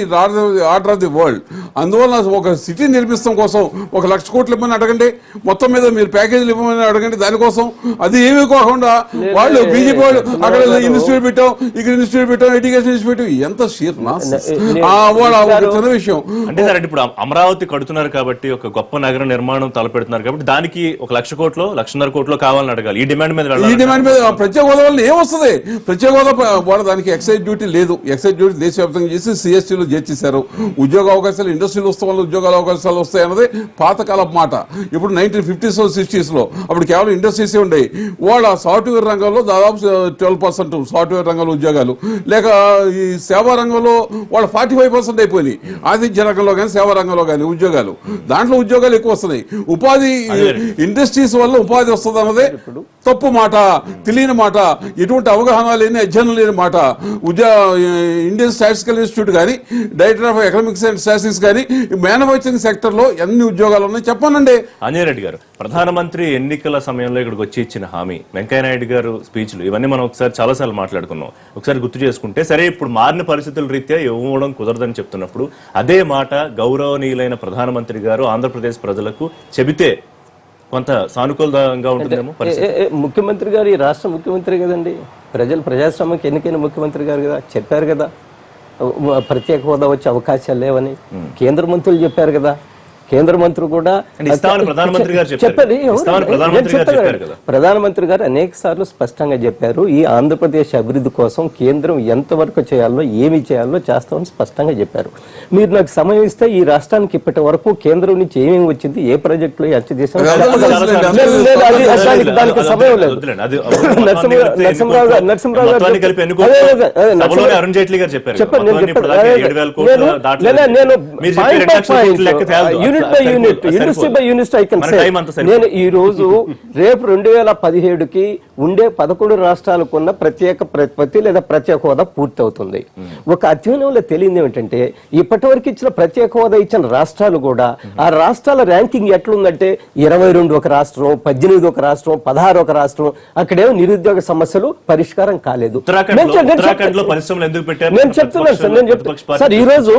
ఆర్డర్ ఆఫ్ ది వరల్డ్. అందువల్ల ఒక సిటీ నిర్మిస్తాం కోసం 1,00,000 కోట్లు ఇవ్వమని అడగండి, మొత్తం మీద మీరు ప్యాకేజీలు ఇవ్వమని అడగండి. దానికోసం అది ఏమీ కాకుండా వాళ్ళు బీజేపీ వాళ్ళు అక్కడ ఇన్స్టిట్యూట్ పెట్టాం, ఇక్కడ ఇన్స్టిట్యూట్ పెట్టాం, ఎడ్యుకేషన్ ఇన్స్టిట్యూట్, ఎంత షీర్ చిన్న విషయం. అంటే సార్ ఇప్పుడు అమరావతి కడుతున్నారు కాబట్టి, ఒక గొప్ప నగర నిర్మాణం తలపెడుతున్నారు కాబట్టి దానికి 1,00,000 కోట్లు 1,50,000 కోట్లు కావాలని అడగాలి. ఈ డిమాండ్ మీద ప్రత్యేక హోదా వల్ల ఏమొస్తుంది? ప్రత్యేక హోదా దానికి ఎక్సైజ్ డ్యూటీ లేదు. ఎక్సైజ్ డ్యూటీ దేశవ్యాప్తంగా చేసి సిఎస్టీలో చేర్చేశారు. ఉద్యోగ అవకాశాలు ఇండస్ట్రీలు వస్తే వల్ల ఉద్యోగాల అవకాశాలు వస్తాయి అన్నది పాతకాల మాట. ఇప్పుడు 1950s 60s లో అప్పుడు కేవలం ఇండస్ట్రీసే ఉండేవి. వాళ్ళ సాఫ్ట్వేర్ రంగంలో దాదాపు 12% సాఫ్ట్వేర్ రంగంలో ఉద్యోగాలు, లేక ఈ సేవా రంగంలో వాళ్ళ 45% అయిపోయినాయి. ఆతిథ్య రంగంలో కానీ సేవా రంగంలో కానీ ఉద్యోగాలు, దాంట్లో ఉద్యోగాలు ఎక్కువ వస్తున్నాయి. ఉపాధి ఇండస్ట్రీస్ వల్ల ఉపాధి వస్తుంది అన్నదే తప్పు మాట, తెలియని మాట, ఎటువంటి అవగాహన లేని అధ్యయనం లేని మాట. ఇండియన్ స్టాటిస్టికల్ ఇన్స్టిట్యూట్ కానీ, director of economics and statistics కానీ మ్యానుఫ్యాక్చరింగ్ సెక్టర్ లో ఎన్ని ఉద్యోగాలు ఉన్నాయి చెప్పనండి. అంజయ్ రెడ్డి గారు, ప్రధానమంత్రి ఎన్నికల సమయంలో ఇక్కడికి వచ్చి ఇచ్చిన హామీ, వెంకయ్యనాయుడు గారు స్పీచ్లు, ఇవన్నీ మనం ఒకసారి చాలాసార్లు మాట్లాడుకున్నాం. ఒకసారి గుర్తు చేసుకుంటే, సరే ఇప్పుడు మారిన పరిస్థితుల రీత్యా ఇవ్వడం కుదరదని చెప్తున్నప్పుడు అదే మాట గౌరవనీయులైన ప్రధానమంత్రి గారు ఆంధ్రప్రదేశ్ ప్రజలకు చెబితే కొంత సానుకూలంగా ఉంటుందేమో. ముఖ్యమంత్రి గారు ఈ రాష్ట్ర ముఖ్యమంత్రి కదండి, ప్రజాస్వామ్యానికి ఎన్నికైన ముఖ్యమంత్రి గారు కదా, చెప్పారు కదా ప్రత్యేక హోదా వచ్చే అవకాశాలు లేవని. కేంద్ర మంత్రులు చెప్పారు కదా, కేంద్ర మంత్రి కూడా ప్రధానమంత్రి గారు అనేక సార్లు స్పష్టంగా చెప్పారు. ఈ ఆంధ్రప్రదేశ్ అభివృద్ధి కోసం కేంద్రం ఎంతవరకు చేయాలో, ఏమి చేయాలో చేస్తామని స్పష్టంగా చెప్పారు. మీరు నాకు సమయం ఇస్తే ఈ రాష్ట్రానికి ఇప్పటి వరకు కేంద్రం నుంచి ఏమేమి వచ్చింది, ఏ ప్రాజెక్టులో ఎంత చేసాం దానికి సమయం లేదు. Unit by unit, industry by unit I can say. నేను ఈ రోజు రేపు 2017కి ఉండే 11 రాష్ట్రాలకున్న ప్రత్యేక ప్రతిపత్తి లేదా ప్రత్యేక హోదా పూర్తి అవుతుంది. ఒక అధ్యయనంలో తెలియదు ఏమిటంటే, ఇప్పటి వరకు ఇచ్చిన ప్రత్యేక హోదా ఇచ్చిన రాష్ట్రాలు కూడా ఆ రాష్ట్రాల ర్యాంకింగ్ ఎట్లుందంటే 22 ఒక రాష్ట్రం, 18 ఒక రాష్ట్రం, 16 ఒక రాష్ట్రం. అక్కడేమో నిరుద్యోగ సమస్యలు పరిష్కారం కాలేదు. నేను చెప్తున్నాను సార్, ఈ రోజు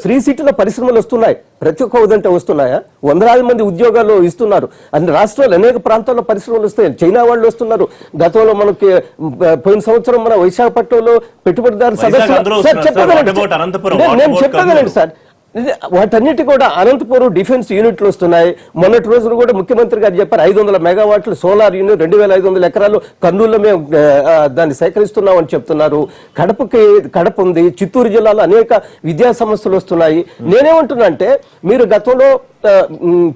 శ్రీ సిటీలో పరిశ్రమలు వస్తున్నాయి. ప్రత్యేక హోదా అంటే వస్తున్నాయా? వందలాది మంది ఉద్యోగాలు ఇస్తున్నారు. అన్ని రాష్ట్రాలు అనేక ప్రాంతాల్లో పరిశ్రమలు వస్తాయి. చైనా వాళ్ళు వస్తున్నారు. గతంలో మనకి పోయిన సంవత్సరం మన విశాఖపట్నంలో పెట్టుబడిదారు సదస్సు నేను చెప్పగలను సార్. వాటన్నిటి కూడా అనంతపురం డిఫెన్స్ యూనిట్లు వస్తున్నాయి. మొన్నటి రోజున కూడా ముఖ్యమంత్రి గారు చెప్పారు 500 మెగావాట్లు సోలార్ యూనిట్ 2500 ఎకరాలు కర్నూలులో మేము దాన్ని సేకరిస్తున్నాం అని చెప్తున్నారు. కడప ఉంది. చిత్తూరు జిల్లాలో అనేక విద్యా సంస్థలు వస్తున్నాయి. నేనేమంటున్నా అంటే మీరు గతంలో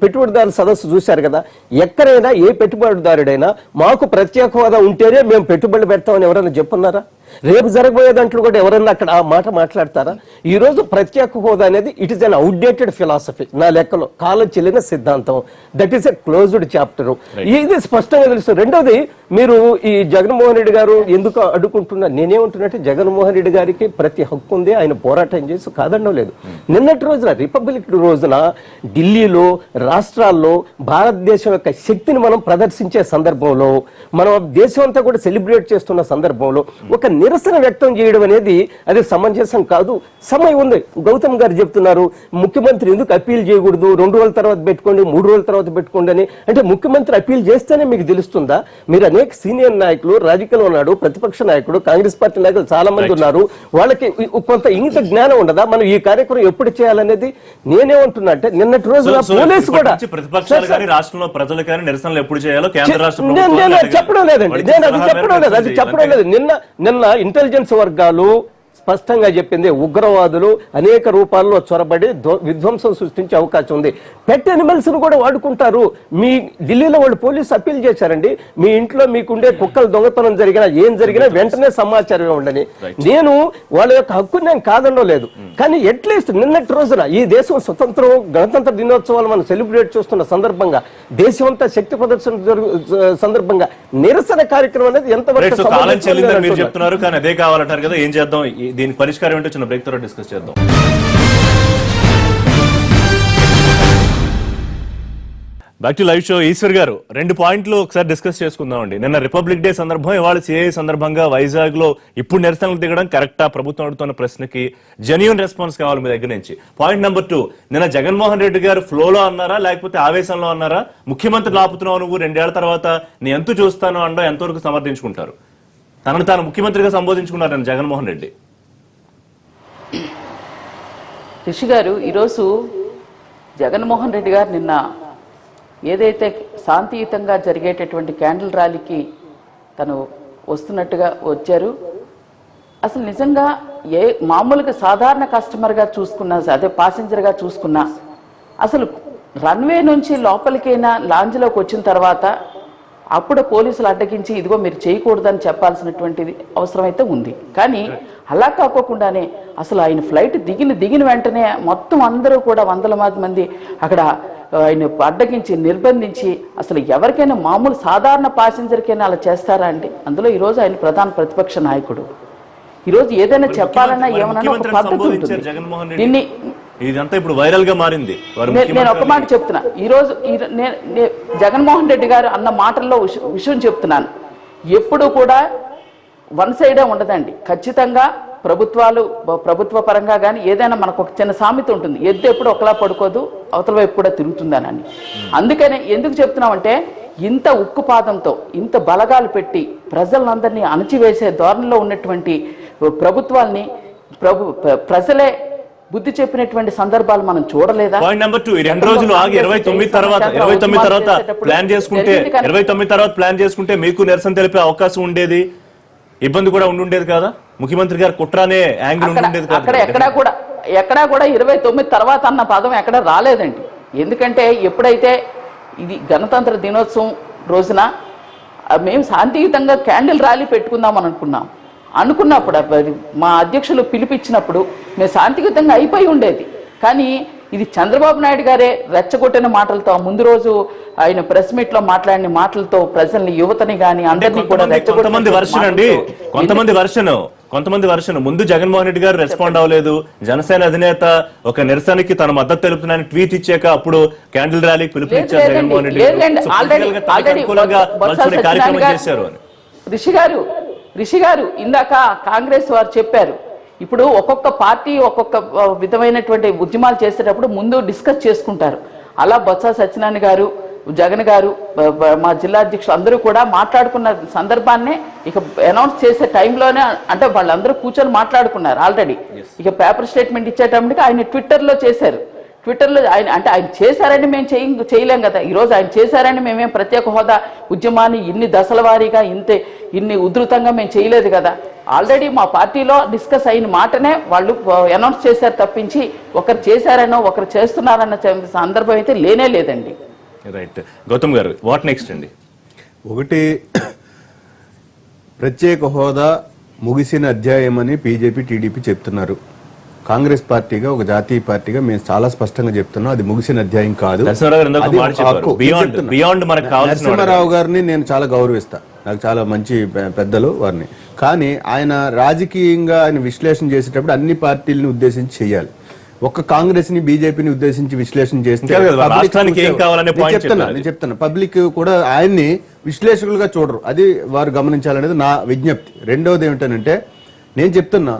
పెట్టుబడిదారుల సదస్సు చూశారు కదా, ఎక్కడైనా ఏ పెట్టుబడిదారుడైనా మాకు ప్రత్యేక హోదా ఉంటేనే మేము పెట్టుబడులు పెడతామని ఎవరైనా చెప్పున్నారా? రేపు జరగబోయే దాంట్లో కూడా ఎవరైనా అక్కడ ఆ మాట మాట్లాడతారా? ఈ రోజు ప్రత్యేక హోదా అనేది it is an outdated philosophy. నా లెక్కలో కాలం చెల్లిన సిద్ధాంతం. That is a closed chapter. ఇది స్పష్టంగా తెలుసు. రెండోది, మీరు ఈ జగన్మోహన్ రెడ్డి గారు ఎందుకు అడ్డుకుంటున్నారు? నేనేమంటున్నట్టు జగన్మోహన్ రెడ్డి గారికి ప్రతి హక్కు ఉంది, ఆయన పోరాటం చేసి కాదనడం లేదు. నిన్నటి రోజున రిపబ్లిక్ రోజున ఢిల్లీలో రాష్ట్రాల్లో భారతదేశం యొక్క శక్తిని మనం ప్రదర్శించే సందర్భంలో, మనం దేశం అంతా కూడా సెలబ్రేట్ చేస్తున్న సందర్భంలో ఒక నిరసన వ్యక్తం చేయడం అనేది అది సమంజసం కాదు. సమయం ఉంది. గౌతమ్ గారు చెప్తున్నారు ముఖ్యమంత్రి ఎందుకు అప్పీల్ చేయకూడదు, 2 రోజుల తర్వాత పెట్టుకోండి, 3 రోజుల తర్వాత పెట్టుకోండి అని. అంటే ముఖ్యమంత్రి అప్పీల్ చేస్తేనే మీకు తెలుస్తుందా? మీరు అనేక సీనియర్ నాయకులు, రాజకీయంలో ఉన్నాడు ప్రతిపక్ష నాయకుడు, కాంగ్రెస్ పార్టీ నాయకులు చాలా మంది ఉన్నారు. వాళ్ళకి కొంత ఇంగిత జ్ఞానం ఉండదా మనం ఈ కార్యక్రమం ఎప్పుడు చేయాలనేది? నేనేమంటున్నా అంటే నిన్నటి రోజున పోలీసు కూడా ప్రతిపక్షాలు కానీ రాష్ట్రంలో ప్రజలు కానీ నిరసనలు ఎప్పుడు చేయాలో కేంద్ర రాష్ట్ర చెప్పడం లేదండి. నేను అది చెప్పడం లేదు. నిన్న ఇంటెలిజెన్స్ వర్గాలు స్పష్టంగా చెప్పింది ఉగ్రవాదులు అనేక రూపాల్లో చొరబడి విధ్వంసం సృష్టించే అవకాశం ఉంది. పెట్ ఎనిమల్స్ ను కూడా వాడుకుంటారు. మీ ఢిల్లీలో వాళ్ళు పోలీసు అప్పీల్ చేశారండి, మీ ఇంట్లో మీకుండే కుక్కలు దొంగతనం జరిగినా ఏం జరిగినా వెంటనే సమాచారం ఉండని. నేను వాళ్ళ యొక్క హక్కుని నేను కాదనడం లేదు, కానీ అట్లీస్ట్ నిన్నటి రోజున ఈ దేశం స్వతంత్రం గణతంత్ర దినోత్సవాలు మనం సెలబ్రేట్ చేస్తున్న సందర్భంగా, దేశం అంతా శక్తి ప్రదర్శన సందర్భంగా నిరసన కార్యక్రమం అనేది ఎంతవరకు చెప్తున్నారు. కానీ అదే కావాలంటారు కదా, ఏం చేద్దాం? దీనికి పరిష్కారం ఏంటో చిన్న బ్రేక్ తర్వాత డిస్కస్ చేద్దాం. Back to live show. Eshwar garu, 2 పాయింట్లు ఒకసారి డిస్కస్ చేసుకుందాం అండి. నిన్న రిపబ్లిక్ డే సందర్భం, ఇవాళ సిఐఏ సందర్భంగా వైజాగ్ లో ఇప్పుడు నిరసనలు దిగడం కరెక్టా? ప్రభుత్వం అడుగుతున్న ప్రశ్నకి జెన్యూన్ రెస్పాన్స్ కావాలి మీ దగ్గర నుంచి. పాయింట్ నెంబర్ 2, నిన్న జగన్మోహన్ రెడ్డి గారు ఫ్లోలో అన్నారా లేకపోతే ఆవేశంలో అన్నారా? ముఖ్యమంత్రి ఆపుతున్నావు నువ్వు, 2 ఏళ్ల తర్వాత నీ ఎంత చూస్తాను అనడం ఎంతవరకు సమర్థించుకుంటారు? తనను తాను ముఖ్యమంత్రిగా సంబోధించుకున్నారు జగన్మోహన్ రెడ్డి. రిషి గారు, ఈరోజు జగన్మోహన్ రెడ్డి గారు నిన్న ఏదైతే శాంతియుతంగా జరిగేటటువంటి క్యాండిల్ ర్యాలీకి తను వస్తున్నట్టుగా వచ్చారు, అసలు నిజంగా మామూలుగా సాధారణ కస్టమర్గా చూసుకున్నా, అదే ప్యాసింజర్గా చూసుకున్నా, అసలు రన్వే నుంచి లోపలికైనా లాంజ్లోకి వచ్చిన తర్వాత అప్పుడు పోలీసులు అడ్డగించి ఇదిగో మీరు చేయకూడదని చెప్పాల్సినటువంటిది అవసరమైతే ఉంది. కానీ అలా కాకోకుండానే అసలు ఆయన ఫ్లైట్ దిగిన వెంటనే మొత్తం అందరూ కూడా వందల మంది అక్కడ ఆయన అడ్డగించి నిర్బంధించి, అసలు ఎవరికైనా మామూలు సాధారణ ప్యాసింజర్కైనా అలా చేస్తారా అండి? అందులో ఈరోజు ఆయన ప్రధాన ప్రతిపక్ష నాయకుడు. ఈరోజు ఏదైనా చెప్పాలన్నా ఏమన్నా ఒక పద్ధతి ఉంటుంది. దీన్ని ఇదంతా ఇప్పుడు వైరల్ గా మారింది. నేను ఒక మాట చెప్తున్నా, ఈరోజు జగన్మోహన్ రెడ్డి గారు అన్న మాటల్లో విషయం చెప్తున్నాను. ఎప్పుడు కూడా వన్ సైడే ఉండదండి. ఖచ్చితంగా ప్రభుత్వ పరంగా కానీ ఏదైనా మనకు ఒక చిన్న సామెత ఉంటుంది, ఎద్దు ఎప్పుడు ఒకలా పడుకోదు, అవతల వైపు కూడా తిరుగుతుందనని. అందుకనే ఎందుకు చెప్తున్నామంటే, ఇంత ఉక్కుపాదంతో ఇంత బలగాలు పెట్టి ప్రజలందరినీ అణచివేసే ధోరణిలో ఉన్నటువంటి ప్రభుత్వాల్ని ప్రజలే బుద్ధి చెప్పినటువంటి సందర్భాలు మనం చూడలేదా? పాయింట్ నెంబర్ 2, 2 రోజులు ఆగి 29 తర్వాత ప్లాన్ చేసుకుంటే మీకు నిరసన తెలిపే అవకాశం ఉండేది, ఇబ్బంది కూడా ఉండేది కదా? ముఖ్యమంత్రి గారు కుట్రానే యాంగిల్ ఉండేది కదా? ఎక్కడా కూడా 29 తర్వాత అన్న పదం ఎక్కడ రాలేదండి. ఎందుకంటే ఎప్పుడైతే ఇది గణతంత్ర దినోత్సవం రోజున మేము శాంతియుతంగా క్యాండిల్ ర్యాలీ పెట్టుకుందామని అనుకున్నప్పుడు మా అధ్యక్షులు పిలిపించినప్పుడు మేము శాంతియుతంగా అయిపోయి ఉండేది. కానీ ఇది చంద్రబాబు నాయుడు గారే రెచ్చగొట్టిన మాటలతో, ముందు రోజు ఆయన ప్రెస్ మీట్ లో మాట్లాడిన మాటలతో ప్రజల్ని, యువతని గాని అందరినీ కూడా కొంతమంది వర్షన్ ముందు జగన్మోహన్ రెడ్డి గారు రెస్పాండ్ అవ్వలేదు. జనసేన అధినేత ఒక నిరసనకి తన మద్దతు తెలుపుతున్నాను ట్వీట్ ఇచ్చాక అప్పుడు క్యాండిల్ ర్యాలీకి పిలుపునిచ్చారు జగన్మోహన్ రెడ్డి కార్యక్రమం చేశారు అని. రిషి గారు ఇందాక కాంగ్రెస్ వారు చెప్పారు, ఇప్పుడు ఒక్కొక్క పార్టీ ఒక్కొక్క విధమైనటువంటి ఉద్యమాలు చేసేటప్పుడు ముందు డిస్కస్ చేసుకుంటారు. అలా బొత్స సత్యనారాయణ గారు, జగన్ గారు, మా జిల్లా అధ్యక్షులు అందరూ కూడా మాట్లాడుకున్న సందర్భాన్ని ఇక అనౌన్స్ చేసే టైంలోనే, అంటే వాళ్ళందరూ కూర్చొని మాట్లాడుకున్నారు ఆల్రెడీ. ఇక పేపర్ స్టేట్మెంట్ ఇచ్చేటప్పటికి ఆయన ట్విట్టర్లో చేశారు. ట్విట్టర్లో ఆయన చేశారని మేము చేయలేం కదా. ఈరోజు ఆయన చేశారని మేమేం ప్రత్యేక హోదా ఉద్యమాన్ని ఇన్ని దశల వారీగా ఇన్ని ఉధృతంగా మేము చేయలేదు కదా. ఆల్రెడీ మా పార్టీలో డిస్కస్ అయిన మాటనే వాళ్ళు అనౌన్స్ చేశారు తప్పించి ఒకరు చేశారనో ఒకరు చేస్తున్నారన్న సందర్భం అయితే లేనే లేదండి. రైట్. గౌతమ్ గారు, వాట్ నెక్స్ట్ అండి? ఒకటి, ప్రత్యేక హోదా ముగిసిన అధ్యాయం అని బీజేపీ టీడీపీ చెప్తున్నారు. కాంగ్రెస్ పార్టీగా, ఒక జాతీయ పార్టీగా మేము చాలా స్పష్టంగా చెప్తున్నాం, అది ముగిసిన అధ్యాయం కాదు. నరసింహారావు గారిని నేను చాలా గౌరవిస్తా, నాకు చాలా మంచి పెద్దలు వారిని. కానీ ఆయన రాజకీయంగా ఆయన విశ్లేషణ చేసేటప్పుడు అన్ని పార్టీలను ఉద్దేశించి చేయాలి. ఒక్క కాంగ్రెస్ ని బీజేపీని ఉద్దేశించి విశ్లేషణ చేస్తే నేను చెప్తాను, పబ్లిక్ కూడా ఆయన్ని విశ్లేషకులుగా చూడరు, అది వారు గమనించాలనేది నా విజ్ఞప్తి. రెండవది ఏమిటంటే, నేను చెప్తున్నా,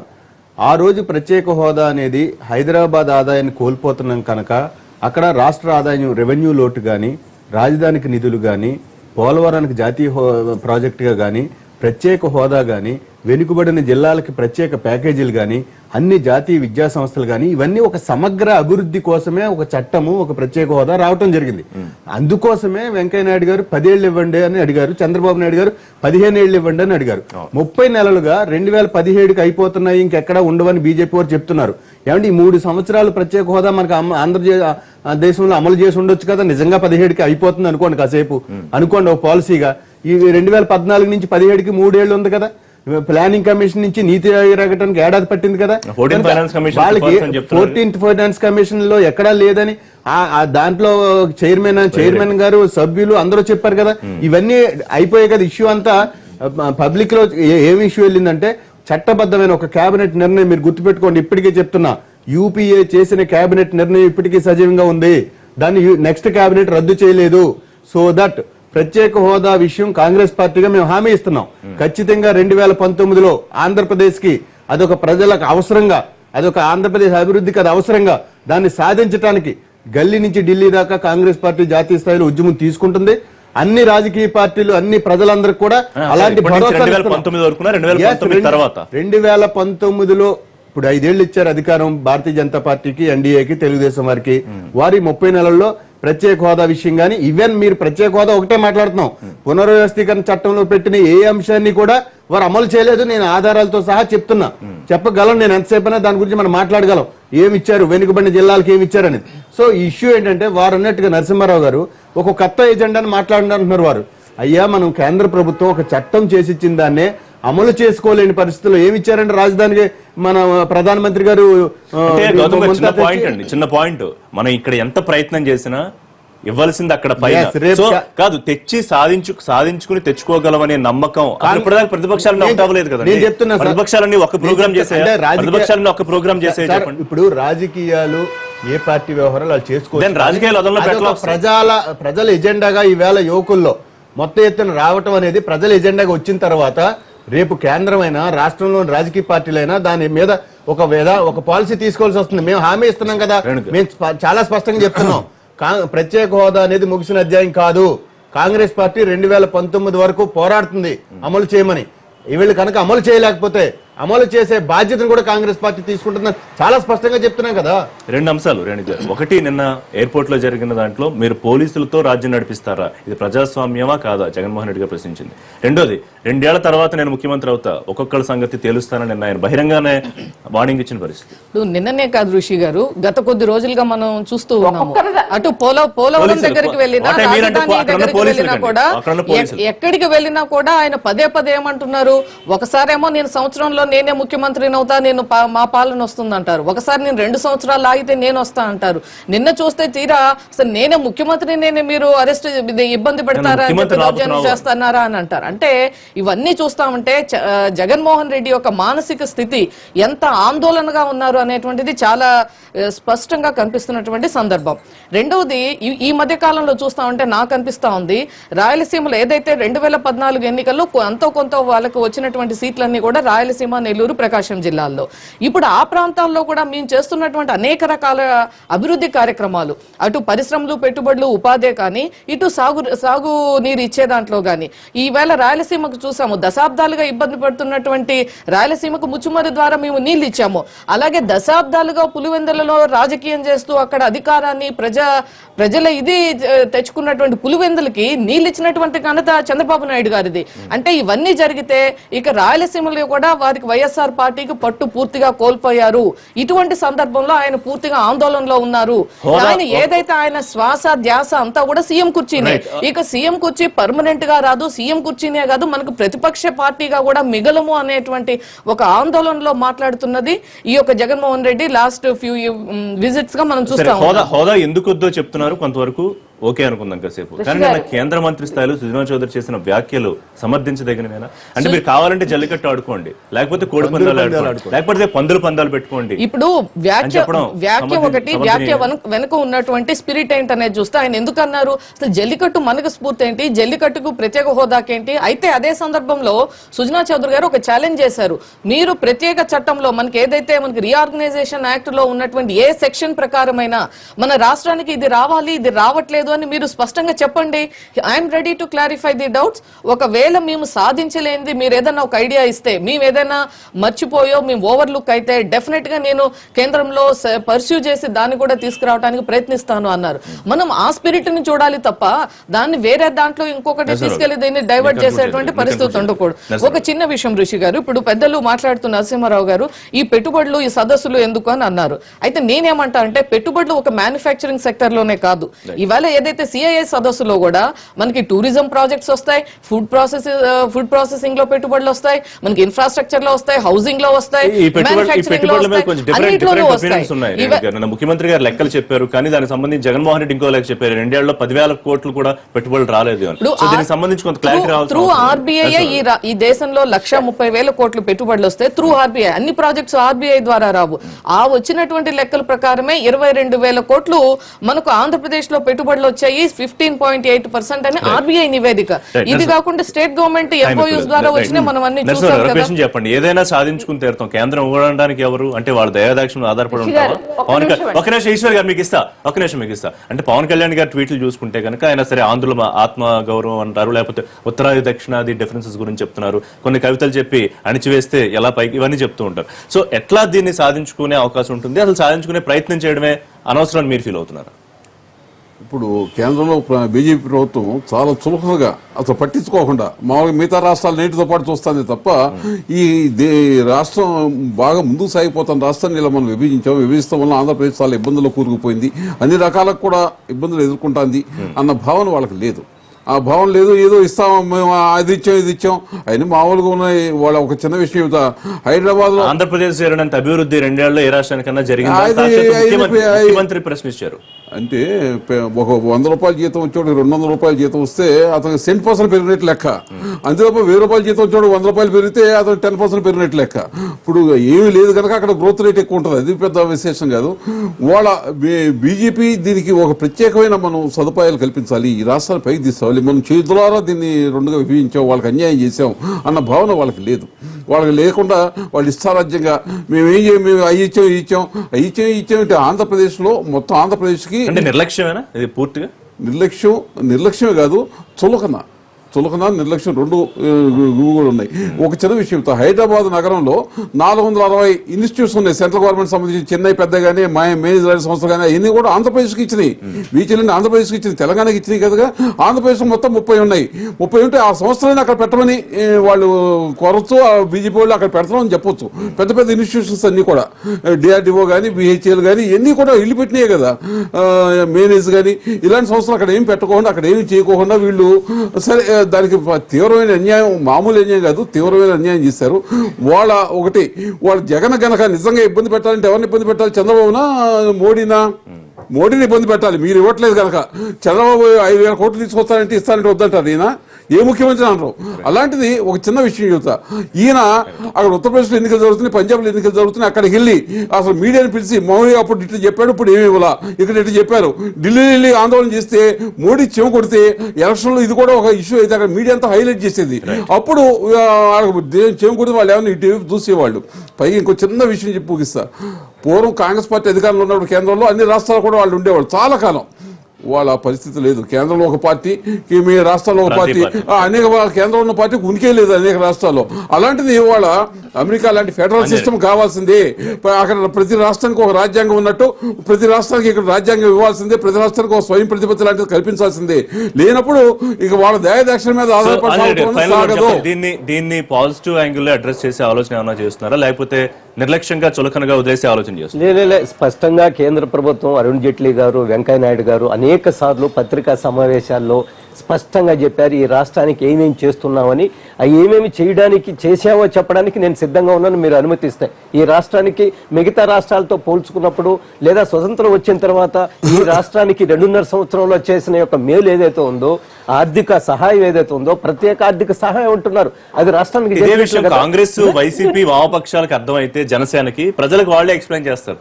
ఆ రోజు ప్రత్యేక హోదా అనేది హైదరాబాద్ ఆదాయాన్ని కోల్పోతున్నాం కనుక అక్కడ రాష్ట్ర ఆదాయం, రెవెన్యూ లోటు కానీ, రాజధానికి నిధులు కానీ, పోలవరానికి జాతీయ ప్రాజెక్టుగా కానీ, ప్రత్యేక హోదా కానీ, వెనుకబడిన జిల్లాలకి ప్రత్యేక ప్యాకేజీలు కానీ, అన్ని జాతీయ విద్యా సంస్థలు కానీ, ఇవన్నీ ఒక సమగ్ర అభివృద్ధి కోసమే ఒక చట్టము, ఒక ప్రత్యేక హోదా రావటం జరిగింది. అందుకోసమే వెంకయ్య నాయుడు గారు 10 ఏళ్ళు ఇవ్వండి అని అడిగారు, చంద్రబాబు నాయుడు గారు 15 ఏళ్ళు ఇవ్వండి అని అడిగారు. 30 నెలలుగా 2017కి అయిపోతున్నాయి, ఇంకెక్కడా ఉండవని బీజేపీ వారు చెప్తున్నారు. ఏమంటే ఈ 3 సంవత్సరాలు ప్రత్యేక హోదా మనకు ఆంధ్రదేశంలో అమలు చేసి ఉండొచ్చు కదా. నిజంగా 17కి అయిపోతుంది అనుకోండి, కాసేపు అనుకోండి ఒక పాలసీగా. ఈ 2014 నుంచి 17కి 3 ఏళ్ళు ఉంది కదా. ప్లానింగ్ కమిషన్ నుంచి నీతి ఆయోగానికి ఏడాది పట్టింది కదా. వాళ్ళకి 14th ఫైనాన్స్ కమిషన్ లో ఎక్కడా లేదని దాంట్లో చైర్మన్ గారు, సభ్యులు అందరూ చెప్పారు కదా. ఇవన్నీ అయిపోయాయి కదా. ఇష్యూ అంతా పబ్లిక్ లో ఏమి ఇష్యూ వెళ్ళిందంటే, చట్టబద్ధమైన ఒక కేబినెట్ నిర్ణయం, మీరు గుర్తుపెట్టుకోండి, ఇప్పటికే చెప్తున్నా, యూపీఏ చేసిన కేబినెట్ నిర్ణయం ఇప్పటికీ సజీవంగా ఉంది. దాన్ని నెక్స్ట్ కేబినెట్ రద్దు చేయలేదు. సో దట్ ప్రత్యేక హోదా విషయం కాంగ్రెస్ పార్టీగా మేము హామీ ఇస్తున్నాం. ఖచ్చితంగా 2019లో ఆంధ్రప్రదేశ్ కి అదొక ప్రజలకు అవసరంగా, అదొక ఆంధ్రప్రదేశ్ అభివృద్ధికి అది అవసరంగా, దాన్ని సాధించడానికి గల్లీ నుంచి ఢిల్లీ దాకా కాంగ్రెస్ పార్టీ జాతీయ స్థాయిలో ఉద్యమం తీసుకుంటుంది. అన్ని రాజకీయ పార్టీలు, అన్ని ప్రజలందరికీ కూడా అలాంటి 2019లో ఇప్పుడు 5 ఏళ్ళు ఇచ్చారు అధికారం భారతీయ జనతా పార్టీకి, ఎన్డీఏకి, తెలుగుదేశం వారికి. వారి 30 నెలల్లో ప్రత్యేక హోదా విషయం గానీ, ఈవెన్ మీరు ప్రత్యేక హోదా ఒకటే మాట్లాడుతున్నాం, పునర్వ్యవస్థీకరణ చట్టంలో పెట్టిన ఏ అంశాన్ని కూడా వారు అమలు చేయలేదు. నేను ఆధారాలతో సహా చెప్తున్నా, చెప్పగలం. నేను ఎంతసేపైనా దాని గురించి మనం మాట్లాడగలం, ఏమి ఇచ్చారు, వెనుకబడిన జిల్లాలకు ఏమి ఇచ్చారు అనేది. సో ఈ ఇష్యూ ఏంటంటే, వారు అన్నట్టుగా నరసింహారావు గారు ఒక కొత్త ఎజెండాను మాట్లాడుతున్నారు. వారు, అయ్యా మనం కేంద్ర ప్రభుత్వం ఒక చట్టం చేసి ఇచ్చిన దాన్నే అమలు చేసుకోలేని పరిస్థితుల్లో ఏమి ఇచ్చారంటే, రాజధానికి మన ప్రధానమంత్రి గారు చిన్న పాయింట్, మనం ఇక్కడ ఎంత ప్రయత్నం చేసినా ఇవ్వాల్సింది అక్కడ కాదు, తెచ్చి సాధించుకుని తెచ్చుకోగలమనే నమ్మకం ప్రతిపక్షాలను అవ్వలేదు కదా. ప్రతిపక్షాలన్నీ ఒక ప్రోగ్రామ్ చేసే ఇప్పుడు రాజకీయాలు ఏ పార్టీ వ్యవహారాలు వాళ్ళు చేసుకోవాలి. రాజకీయాలు ప్రజల ఎజెండాగా ఈవేళ యువకుల్లో మొత్తం ఎత్తున రావటం అనేది ప్రజల ఎజెండాగా వచ్చిన తర్వాత, రేపు కేంద్రమైనా రాష్ట్రంలోని రాజకీయ పార్టీలైనా దాని మీద ఒక పాలసీ తీసుకోవాల్సి వస్తుంది. మేము హామీ ఇస్తున్నాం కదా, మేము చాలా స్పష్టంగా చెప్తున్నాం, ప్రత్యేక హోదా అనేది ముగిసిన అధ్యాయం కాదు. కాంగ్రెస్ పార్టీ 2019 వరకు పోరాడుతుంది అమలు చేయమని. వీళ్ళు కనుక అమలు చేయలేకపోతే అమలు చేసే బాధ్యతను కూడా కాంగ్రెస్ పార్టీ తీసుకుంటుందని చాలా స్పష్టంగా చెప్తున్నాం కదా. 2 అంశాలు రేణుగారు. ఒకటి, నిన్న ఎయిర్పోర్ట్ లో జరిగిన దాంట్లో మీరు పోలీసులతో రాజ్యం నడిపిస్తారా, ఇది ప్రజాస్వామ్యమా కాదా, జగన్మోహన్ రెడ్డి గారు ప్రశ్నించింది. రెండోది, 2 ఏళ్ల తర్వాత నేను ముఖ్యమంత్రి అవుతా, ఒక్కొక్కళ్ళ సంగతి తేలుస్తానని నిన్న ఆయన బహిరంగానే వార్నింగ్ ఇచ్చిన పరిస్థితి. నిన్ననే కాదు ఋషి గారు, గత కొద్ది రోజులుగా మనం చూస్తూ ఉన్నాము. అటు పోలవరం దగ్గరికి వెళ్ళినా, రాజధాని దగ్గరికి వెళ్ళినా కూడా, ఎక్కడికి వెళ్ళినా కూడా ఆయన పదే ఏమంటున్నారు, ఒకసారేమో నేను సంవత్సరంలో నేనే ముఖ్యమంత్రిని అవుతా, నేను మా పాలన వస్తుంది అంటారు. ఒకసారి నేను 2 సంవత్సరాలు ఆగితే నేను వస్తా అంటారు. నిన్న చూస్తే తీరా అసలు నేనే ముఖ్యమంత్రి, నేనే మీరు అరెస్ట్ ఇబ్బంది పెడతారా, దౌర్జన్యం చేస్తున్నారా అని అంటారు. అంటే ఇవన్నీ చూస్తామంటే జగన్మోహన్ రెడ్డి యొక్క మానసిక స్థితి ఎంత ఆందోళనగా ఉన్నారు అనేటువంటిది చాలా స్పష్టంగా కనిపిస్తున్నటువంటి సందర్భం. రెండవది, ఈ మధ్య కాలంలో చూస్తామంటే నాకు అనిపిస్తా ఉంది, రాయలసీమలో ఏదైతే 2014 ఎన్నికల్లో అంతో కొంత వాళ్ళకు వచ్చినటువంటి సీట్లన్నీ కూడా రాయలసీమ నెల్లూరు, ప్రకాశం జిల్లాల్లో. ఇప్పుడు ఆ ప్రాంతాల్లో కూడా మేము చేస్తున్నటువంటి అనేక రకాల అభివృద్ధి కార్యక్రమాలు, అటు పరిశ్రమలు, పెట్టుబడులు, ఉపాధే కానీ, ఇటు సాగు నీరు ఇచ్చే దాంట్లో కానీ. ఈవేళ రాయలసీమకు చూసాము, దశాబ్దాలుగా ఇబ్బంది పడుతున్నటువంటి రాయలసీమకు ముచ్చుమరి ద్వారా మేము నీళ్లు ఇచ్చాము. అలాగే దశాబ్దాలుగా పులివెందులలో రాజకీయం చేస్తూ అక్కడ అధికారాన్ని ప్రజల ఇది తెచ్చుకున్నటువంటి పులివెందులకి నీళ్ళు ఇచ్చినటువంటి ఘనత చంద్రబాబు నాయుడు గారిది. అంటే ఇవన్నీ జరిగితే ఇక రాయలసీమలో కూడా వారికి వైఎస్ఆర్ పార్టీకి పట్టు పూర్తిగా కోల్పోయారు. ఇటువంటి సందర్భంలో ఆయన పూర్తిగా ఆందోళనలో ఉన్నారు. ఆయన ఏదైతే ఆయన శ్వాస ధ్యాస అంతా కూడా సీఎం కుర్చీనే. ఇక సీఎం కుర్చీ పర్మనెంట్ గా రాదు, సీఎం కుర్చీనే కాదు, మనకు ప్రతిపక్ష పార్టీగా కూడా మిగలము అనేటువంటి ఒక ఆందోళనలో మాట్లాడుతున్నది ఈ యొక్క Jaganmohan Reddy last few visits గా మనం చూస్తాం. హోదా ఎందుకు వద్దో చెప్తున్నారు, కొంతవరకు ఓకే అనుకుందాం కాసేపు. కానీ నిన్న కేంద్ర మంత్రి స్థాయిలో సుజనా చౌదరి చేసిన వ్యాఖ్యలు సమర్థించదగినవేనా? అంటే మీరు కావాలంటే జల్లికట్టు ఆడుకోండి, లేకపోతే కోడి పందాలు ఆడుకోండి, లేకపోతే పందాలు పెట్టుకోండి. ఇప్పుడు వ్యాఖ్య ఒకటి, వ్యాఖ్య వెనుక ఉన్నటువంటి స్పిరిట్ ఏంటి అనేది చూస్తే ఆయన ఎందుకు అన్నారు, అసలు జల్లికట్టు మనకు స్ఫూర్తి ఏంటి, జల్లికట్టుకు ప్రత్యేక హోదాకేంటి? అయితే అదే సందర్భంలో సుజనా చౌదరి గారు ఒక ఛాలెంజ్ చేశారు. మీరు ప్రత్యేక చట్టంలో మనకి ఏదైతే మనకి రీఆర్గనైజేషన్ యాక్ట్ లో ఉన్నటువంటి ఏ సెక్షన్ ప్రకారమైనా మన రాష్ట్రానికి ఇది రావాలి, ఇది రావట్లేదు అని మీరు స్పష్టంగా చెప్పండి. I'm ready to clarify the doubts. ఒకవేళ మేము సాధించలేనిది మీరు ఏదైనా ఒక ఐడియా ఇస్తే, మేము ఏదైనా మర్చిపోయో మేము ఓవర్లుక్ అయితే డెఫినెట్ గా నేను కేంద్రంలో పర్స్యూ చేసి దాన్ని కూడా తీసుకురావడానికి ప్రయత్నిస్తాను అన్నారు. మనం ఆ స్పిరిట్ ని చూడాలి తప్ప దాన్ని వేరే దాంట్లో ఇంకొకటి తీసుకెళ్లి దీన్ని డైవర్ట్ చేసేటువంటి పరిస్థితి ఉండకూడదు. ఒక చిన్న విషయం ఋషి గారు, ఇప్పుడు పెద్దలు మాట్లాడుతున్న నరసింహారావు గారు ఈ పెట్టుబడులు, ఈ సదస్సులు ఎందుకు అని అన్నారు. అయితే నేనేమంటా అంటే పెట్టుబడులు ఒక మ్యానుఫ్యాక్చరింగ్ సెక్టర్ లోనే కాదు, ఇవాళ ఏదైతే సిఐఏ సదస్సులో కూడా మనకి టూరిజం ప్రాజెక్ట్స్ వస్తాయి, ఫుడ్ ప్రాసెసింగ్ లో పెట్టుబడులు వస్తాయి, మనకి ఇన్ఫ్రాస్ట్రక్చర్ లో వస్తాయి, హౌసింగ్ లో వస్తాయి, ముఖ్యమంత్రి గారు లెక్కలు చెప్పారు, కానీ దానికి సంబంధించి జగన్మోహన్ రెడ్డి ఇంకో లెక్క చెప్పారు. 2 ఏళ్లలో 10,000 కోట్లు కూడా పెట్టుబడులు రాలేదు. దీనికి సంబంధించి కొంత క్లారిటీ రావాలి. త్రూ ఆర్బీఐ ఈ దేశంలో 130,000 కోట్లు పెట్టుబడులు వస్తాయి త్రూ ఆర్బీఐ. అన్ని ప్రాజెక్ట్స్ ఆర్బీఐ ద్వారా రావు. ఆ వచ్చినటువంటి లెక్కల ప్రకారమే 22,000 కోట్లు మనకు ఆంధ్రప్రదేశ్ లో పెట్టుబడులు వచ్చాయి, 15.8% అని ఆర్బీఐ నివేదిక. ఇది కాకుండా స్టేట్ గవర్నమెంట్ ఎంఓయూస్ ద్వారా వచ్చిన మనం అన్ని చూసాం కదా. చెప్పండి, ఏదైనా సాధించుకుని తీరుతాం, కేంద్రం ఇవ్వడానికి ఎవరు అంటే వాళ్ళ దయాదాక్షిణ్యం ఆధారపడి ఉంటారు. ఒక నిమిషం ఈశ్వర్ గారు మీకు ఇస్తా, అంటే పవన్ కళ్యాణ్ గారు ట్వీట్లు చూసుకుంటే కనుక ఆయన సరే ఆంధ్రుల ఆత్మ గౌరవం అంటారు, లేకపోతే ఉత్తరాది దక్షిణాది డిఫరెన్సెస్ గురించి చెప్తున్నారు, కొన్ని కవితలు చెప్పి అణిచివేస్తే ఎలా పైకి ఇవన్నీ చెప్తూ ఉంటారు. సో ఎట్లా దీన్ని సాధించుకునే అవకాశం ఉంటుంది, అసలు సాధించుకునే ప్రయత్నం చేయడమే అనవసరం మీరు ఫీల్ అవుతున్నారు? ఇప్పుడు కేంద్రంలో బీజేపీ ప్రభుత్వం చాలా చులకనగా అసలు పట్టించుకోకుండా మామూలుగా మిగతా రాష్ట్రాలు నీటితో పాటు చూస్తుంది తప్ప ఈ రాష్ట్రం బాగా ముందుకు సాగిపోతాం, రాష్ట్రాన్ని ఇలా మనం విభజిస్తాం వల్ల ఆంధ్రప్రదేశ్ చాలా ఇబ్బందుల్లో కూరుకుపోయింది, అన్ని రకాలకు కూడా ఇబ్బందులు ఎదుర్కొంటుంది అన్న భావన వాళ్ళకి లేదు. ఆ భావన లేదు, ఏదో ఇస్తాం మేము అది ఇచ్చాం ఇది ఇచ్చాం అవన్నీ మామూలుగా ఉన్నాయి. వాళ్ళ ఒక చిన్న విషయం హైదరాబాద్ లో ఆంధ్రప్రదేశ్ చేరినంత అభివృద్ధి 2 ఏళ్లలో ఏ రాష్ట్రానికన్నా జరిగింది ముఖ్యమంత్రి ప్రశ్నించారు. అంటే ఒక 100 రూపాయల జీతం వచ్చాడు 200 రూపాయల జీతం వస్తే అతను 10% పెరిగినట్టు లెక్క. అంతేతప్ప 1000 రూపాయల జీతం వచ్చాడు 100 రూపాయలు పెరిగితే అతను 10% పెరిగినట్టు లెక్క. ఇప్పుడు ఏమీ లేదు కనుక అక్కడ గ్రోత్ రేట్ ఎక్కువ ఉంటుంది, అది పెద్ద విశేషం కాదు. వాళ్ళ బీజేపీ దీనికి ఒక ప్రత్యేకమైన మనం సదుపాయాలు కల్పించాలి, ఈ రాష్ట్రాన్ని పైకి తీసుకోవాలి, మనం చేతులారా దీన్ని 2గా విభజించాం, వాళ్ళకి అన్యాయం చేసాం అన్న భావన వాళ్ళకి లేదు. వాళ్ళకి లేకుండా వాళ్ళు ఇష్టారాజ్యంగా మేము ఇచ్చాం అంటే ఆంధ్రప్రదేశ్లో మొత్తం ఆంధ్రప్రదేశ్కి అంటే నిర్లక్ష్యమేనా ఇది పూర్తిగా? నిర్లక్ష్యమే కాదు, చులకన నిర్లక్ష్యం 2 కూడా ఉన్నాయి. ఒక చిన్న విషయం, హైదరాబాద్ నగరంలో 460 ఇన్స్టిట్యూట్స్ ఉన్నాయి సెంట్రల్ గవర్నమెంట్ సంబంధించి, చెన్నై పెద్ద కానీ మేనేజ్మెంట్ సంస్థలు కానీ అవన్నీ కూడా ఆంధ్రప్రదేశ్కి ఇచ్చినాయి. బీచ్లన్నీ ఆంధ్రప్రదేశ్కి ఇచ్చినాయి, తెలంగాణకి ఇచ్చినాయి కదా. ఆంధ్రప్రదేశ్ మొత్తం 30 ఉన్నాయి. 30 ఉంటే ఆ సంస్థలని అక్కడ పెట్టమని వాళ్ళు కోరచ్చు, బీజేపీ వాళ్ళు అక్కడ పెడతామని చెప్పొచ్చు. పెద్ద పెద్ద ఇన్స్టిట్యూషన్స్ అన్ని కూడా డిఆర్డిఓ కానీ బిహెచ్ఎల్ కానీ ఇవన్నీ కూడా ఇల్లు పెట్టినాయి కదా. మేనేజ్ కానీ ఇలాంటి సంస్థలు అక్కడ ఏమి పెట్టకుండా అక్కడ ఏమి చేయకోకుండా వీళ్ళు సరే దానికి తీవ్రమైన అన్యాయం, మామూలు అన్యాయం కాదు, తీవ్రమైన అన్యాయం చేశారు. వాళ్ళు జగన్ గనక నిజంగా ఇబ్బంది పెట్టాలంటే ఎవరిని ఇబ్బంది పెట్టాలి? చంద్రబాబునా మోడీని ఇబ్బంది పెట్టాలి. మీరు ఇవ్వట్లేదు కనుక చంద్రబాబు 5,000 కోట్లు తీసుకొస్తానంటే ఇస్తానంటే వద్దంటారు. ఈయన ఏ ముఖ్యమంత్రి అనరు. అలాంటిది ఒక చిన్న విషయం చెబుతా. ఈయన అక్కడ ఉత్తరప్రదేశ్లో ఎన్నికలు జరుగుతున్నాయి, పంజాబ్లో ఎన్నికలు జరుగుతున్నాయి, అక్కడికి వెళ్ళి అసలు మీడియాని పిలిచి మౌని అప్పుడు ఇట్లా చెప్పాడు, ఇప్పుడు ఏమి ఇవ్వాలా, ఇక్కడ ఇట్లా చెప్పారు, ఢిల్లీ వెళ్ళి ఆందోళన చేస్తే మోడీ చెమ కొడితే ఎలక్షన్లో ఇది కూడా ఒక ఇష్యూ అయితే అక్కడ మీడియా అంతా హైలైట్ చేసేది. అప్పుడు చెమ కొడితే వాళ్ళు ఏమైనా ఇటు చూసేవాళ్ళు. పైగా ఇంకో చిన్న విషయం చెప్పి ముగిస్తా. పూర్వం కాంగ్రెస్ పార్టీ అధికారంలో ఉన్నప్పుడు కేంద్రంలో అన్ని రాష్ట్రాలు కూడా వాళ్ళు ఉండేవాళ్ళు చాలా కాలం. వాళ్ళ పరిస్థితి లేదు. కేంద్రంలో ఒక పార్టీ, మీ రాష్ట్రాల్లో ఒక పార్టీ, అనేక కేంద్రంలో ఉన్న పార్టీకి ఉనికే లేదు అనేక రాష్ట్రాల్లో. అలాంటిది ఇవాళ అమెరికా లాంటి ఫెడరల్ సిస్టమ్ కావాల్సిందే. అక్కడ ప్రతి రాష్ట్రానికి ఒక రాజ్యాంగం ఉన్నట్టు ప్రతి రాష్ట్రానికి ఇక్కడ రాజ్యాంగం ఇవ్వాల్సిందే, ప్రతి రాష్ట్రానికి ఒక స్వయం ప్రతిపత్తి లాంటిది కల్పించాల్సిందే. లేనప్పుడు ఇక వాళ్ళ దయాదాక్షిణ మీద ఆధారపడి దీన్ని పాజిటివ్ యాంగిల్ లో అడ్రస్ చేసే ఆలోచన ఏమైనా చేస్తున్నారా, లేకపోతే నిర్లక్ష్యంగా చులకనగా వదిలేసే ఆలోచన చేస్తున్నారు? స్పష్టంగా కేంద్ర ప్రభుత్వం, అరుణ్ జైట్లీ గారు, వెంకయ్య నాయుడు గారు అనేక సార్లు పత్రికా సమావేశాల్లో స్పష్టంగా చెప్పారు ఈ రాష్ట్రానికి ఏమేమి చేస్తున్నామని. ఏమేమి చేయడానికి చేశామో చెప్పడానికి నేను సిద్ధంగా ఉన్నాను, మీరు అనుమతిస్తే. ఈ రాష్ట్రానికి మిగతా రాష్ట్రాలతో పోల్చుకున్నప్పుడు లేదా స్వతంత్రం వచ్చిన తర్వాత ఈ రాష్ట్రానికి 2.5 సంవత్సరంలో చేసిన యొక్క మేలు ఏదైతే ఉందో, ఆర్థిక సహాయం ఏదైతే ఉందో, ప్రత్యేక ఆర్థిక సహాయం అంటున్నారు, అది రాష్ట్రానికి. ఇదే విషయం కాంగ్రెస్, వైసీపీ, వామపక్షాలకు అర్థమైతే జనసేనకి ప్రజలకు వాళ్ళే ఎక్స్ప్లెయిన్ చేస్తారు.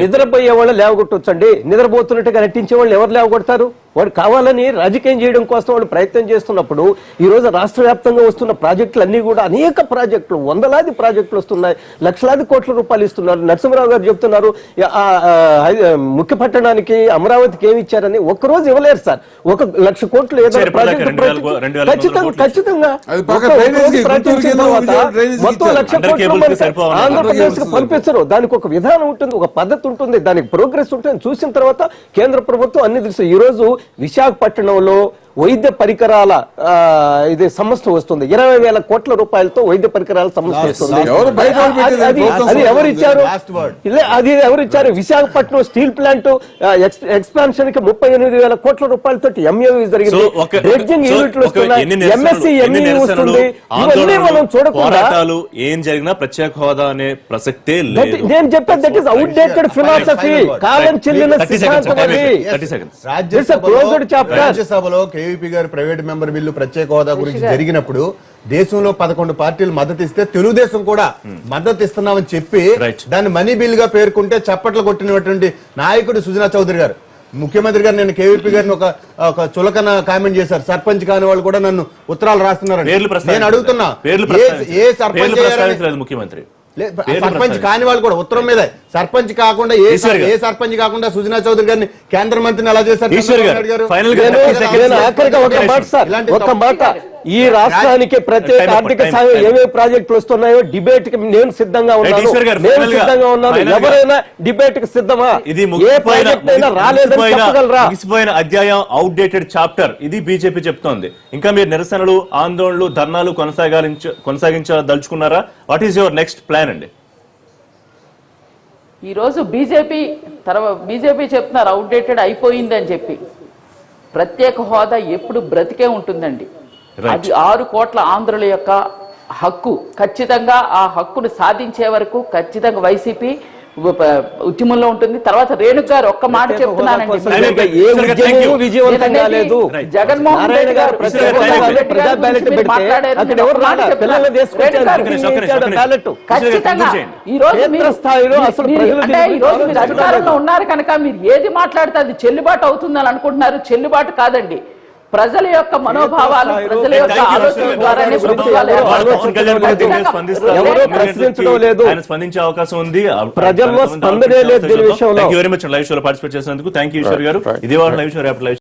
నిద్రపోయే వాళ్ళు లేవగొట్టొచ్చండి, నిద్రపోతున్నట్టుగా నటించే వాళ్ళు ఎవరు లేవగొడతారు? వాడు కావాలని రాజకీయం చేయడం కోసం వాళ్ళు ప్రయత్నం చేస్తున్నప్పుడు ఈ రోజు రాష్ట్ర వ్యాప్తంగా వస్తున్న ప్రాజెక్టులు అన్ని కూడా అనేక ప్రాజెక్టులు, వందలాది ప్రాజెక్టులు వస్తున్నాయి, లక్షలాది కోట్ల రూపాయలు ఇస్తున్నారు. నరసింహరావు గారు చెప్తున్నారు ముఖ్య పట్టణానికి అమరావతికి ఏమి ఇచ్చారని. ఒక్కరోజు ఇవ్వలేరు సార్. 1,00,000 కోట్లు ఏదో ప్రాజెక్టు ఖచ్చితంగా మొత్తం 1,00,000 కోట్లు ఆంధ్రప్రదేశ్ కు పంపిస్తారు. దానికి ఒక విధానం ఉంటుంది, ఒక పద్ధతి ఉంటుంది, దానికి ప్రోగ్రెస్ ఉంటుంది. చూసిన తర్వాత కేంద్ర ప్రభుత్వం అన్ని తెలుసు. ఈ రోజు విశాఖపట్నంలో వైద్య పరికరాల ఇది సంస్థ వస్తుంది, 20,000 కోట్ల రూపాయలతో వైద్య పరికరాల సంస్థ వస్తుంది. అది ఎవరిచ్చారు? అది ఎవరిచ్చారు? విశాఖపట్నం స్టీల్ ప్లాంట్ ఎక్స్పాన్షన్ కి 38,000 కోట్ల రూపాయలతో ఎంఏవి జరిగింది. డ్రెడ్జింగ్ యూనిట్లు వస్తున్నాయి, ఎంఎస్సి ఎంఈ వస్తుంది. ఇవన్నీ మనం చూడకుండా ఏం జరిగినా ప్రత్యేక హోదా అనే ప్రసక్తే లేదు. నేను చెప్పేది దట్ ఈస్ అవుట్డేటెడ్ ఫిలాసఫీ, కాలం చెల్లిన సిద్ధాంతం. రాజ్యసభలో కేవీపీ గారు ప్రైవేట్ మెంబర్ బిల్లు ప్రత్యేక హోదా గురించి జరిగినప్పుడు దేశంలో 11 పార్టీలు మద్దతు ఇస్తే తెలుగుదేశం కూడా మద్దతు ఇస్తున్నామని చెప్పి దాన్ని మనీ బిల్ గా పేర్కొంటే చప్పట్లు కొట్టినటువంటి నాయకుడు సుజనా చౌదరి గారు. ముఖ్యమంత్రి గారు నేను కేవీపీ గారిని ఒక చులకన కామెంట్ చేశారు. సర్పంచ్ కాని వాళ్ళు కూడా నన్ను ఉత్తరాలు రాస్తున్నారు. నేను అడుగుతున్నా, ఏ సర్పంచ్ ముఖ్యమంత్రి సర్పంచ్ కాని వాళ్ళు కూడా ఉత్తరం మీద సర్పంచ్ కాకుండా ఏ సర్పంచ్ కాకుండా సుజనా చౌదరి గారిని కేంద్ర మంత్రిని ఎలా చేశారు? ఒక మాట, ఈ రాష్ట్రానికి ప్రత్యేక ఆర్థిక సాయం ఏమేమి ప్రాజెక్టులు వస్తున్నాయో డిబేట్ కి నేను సిద్ధంగా ఉన్నాను. ఎవరైనా డిబేట్ కి సిద్ధమా? ఇది ఏ ప్రాజెక్ట్ అయినా రాలేదని చెప్పగలరా? ముగిసిపోయిన అధ్యాయం, అవుట్డేటెడ్ చాప్టర్, ఇది బీజేపీ చెప్తోంది. ఇంకా మీరు నిరసనలు, ఆందోళనలు, ధర్నాలు కొనసాగించదలుచుకున్నారా? What is your next plan అండి? ఈరోజు బీజేపీ చెప్తున్నారు అవుట్డేటెడ్ అయిపోయింది అని చెప్పి. ప్రత్యేక హోదా ఎప్పుడు బ్రతికే ఉంటుందండి. అది 6 కోట్ల ఆంధ్రుల యొక్క హక్కు. ఖచ్చితంగా ఆ హక్కును సాధించే వరకు ఖచ్చితంగా వైసీపీ ఉద్యమంలో ఉంటుంది. తర్వాత రేణుక గారు ఒక్క మాట చెప్తున్నానండి, జగన్మోహన్ రెడ్డి గారు ఖచ్చితంగా ఈ రోజు మీరు అధికారంలో ఉన్నారు కనుక మీరు ఏది మాట్లాడితే అది చెల్లుబాటు అవుతుందని అనుకుంటున్నారు. చెల్లుబాటు కాదండి. ప్రజల యొక్క మనోభావాలు, ప్రజల యొక్క ఆలోచన ద్వారానే స్పందించే అవకాశం ఉంది. ప్రజల్లో స్పందనే లేదు. లైవ్ షోలో పార్టిసిపేట్ చేసినందుకు థ్యాంక్ యూ ఈశ్వర్ గారు. ఇదే వాళ్ళ లైవ్ షో రేపు లైవ్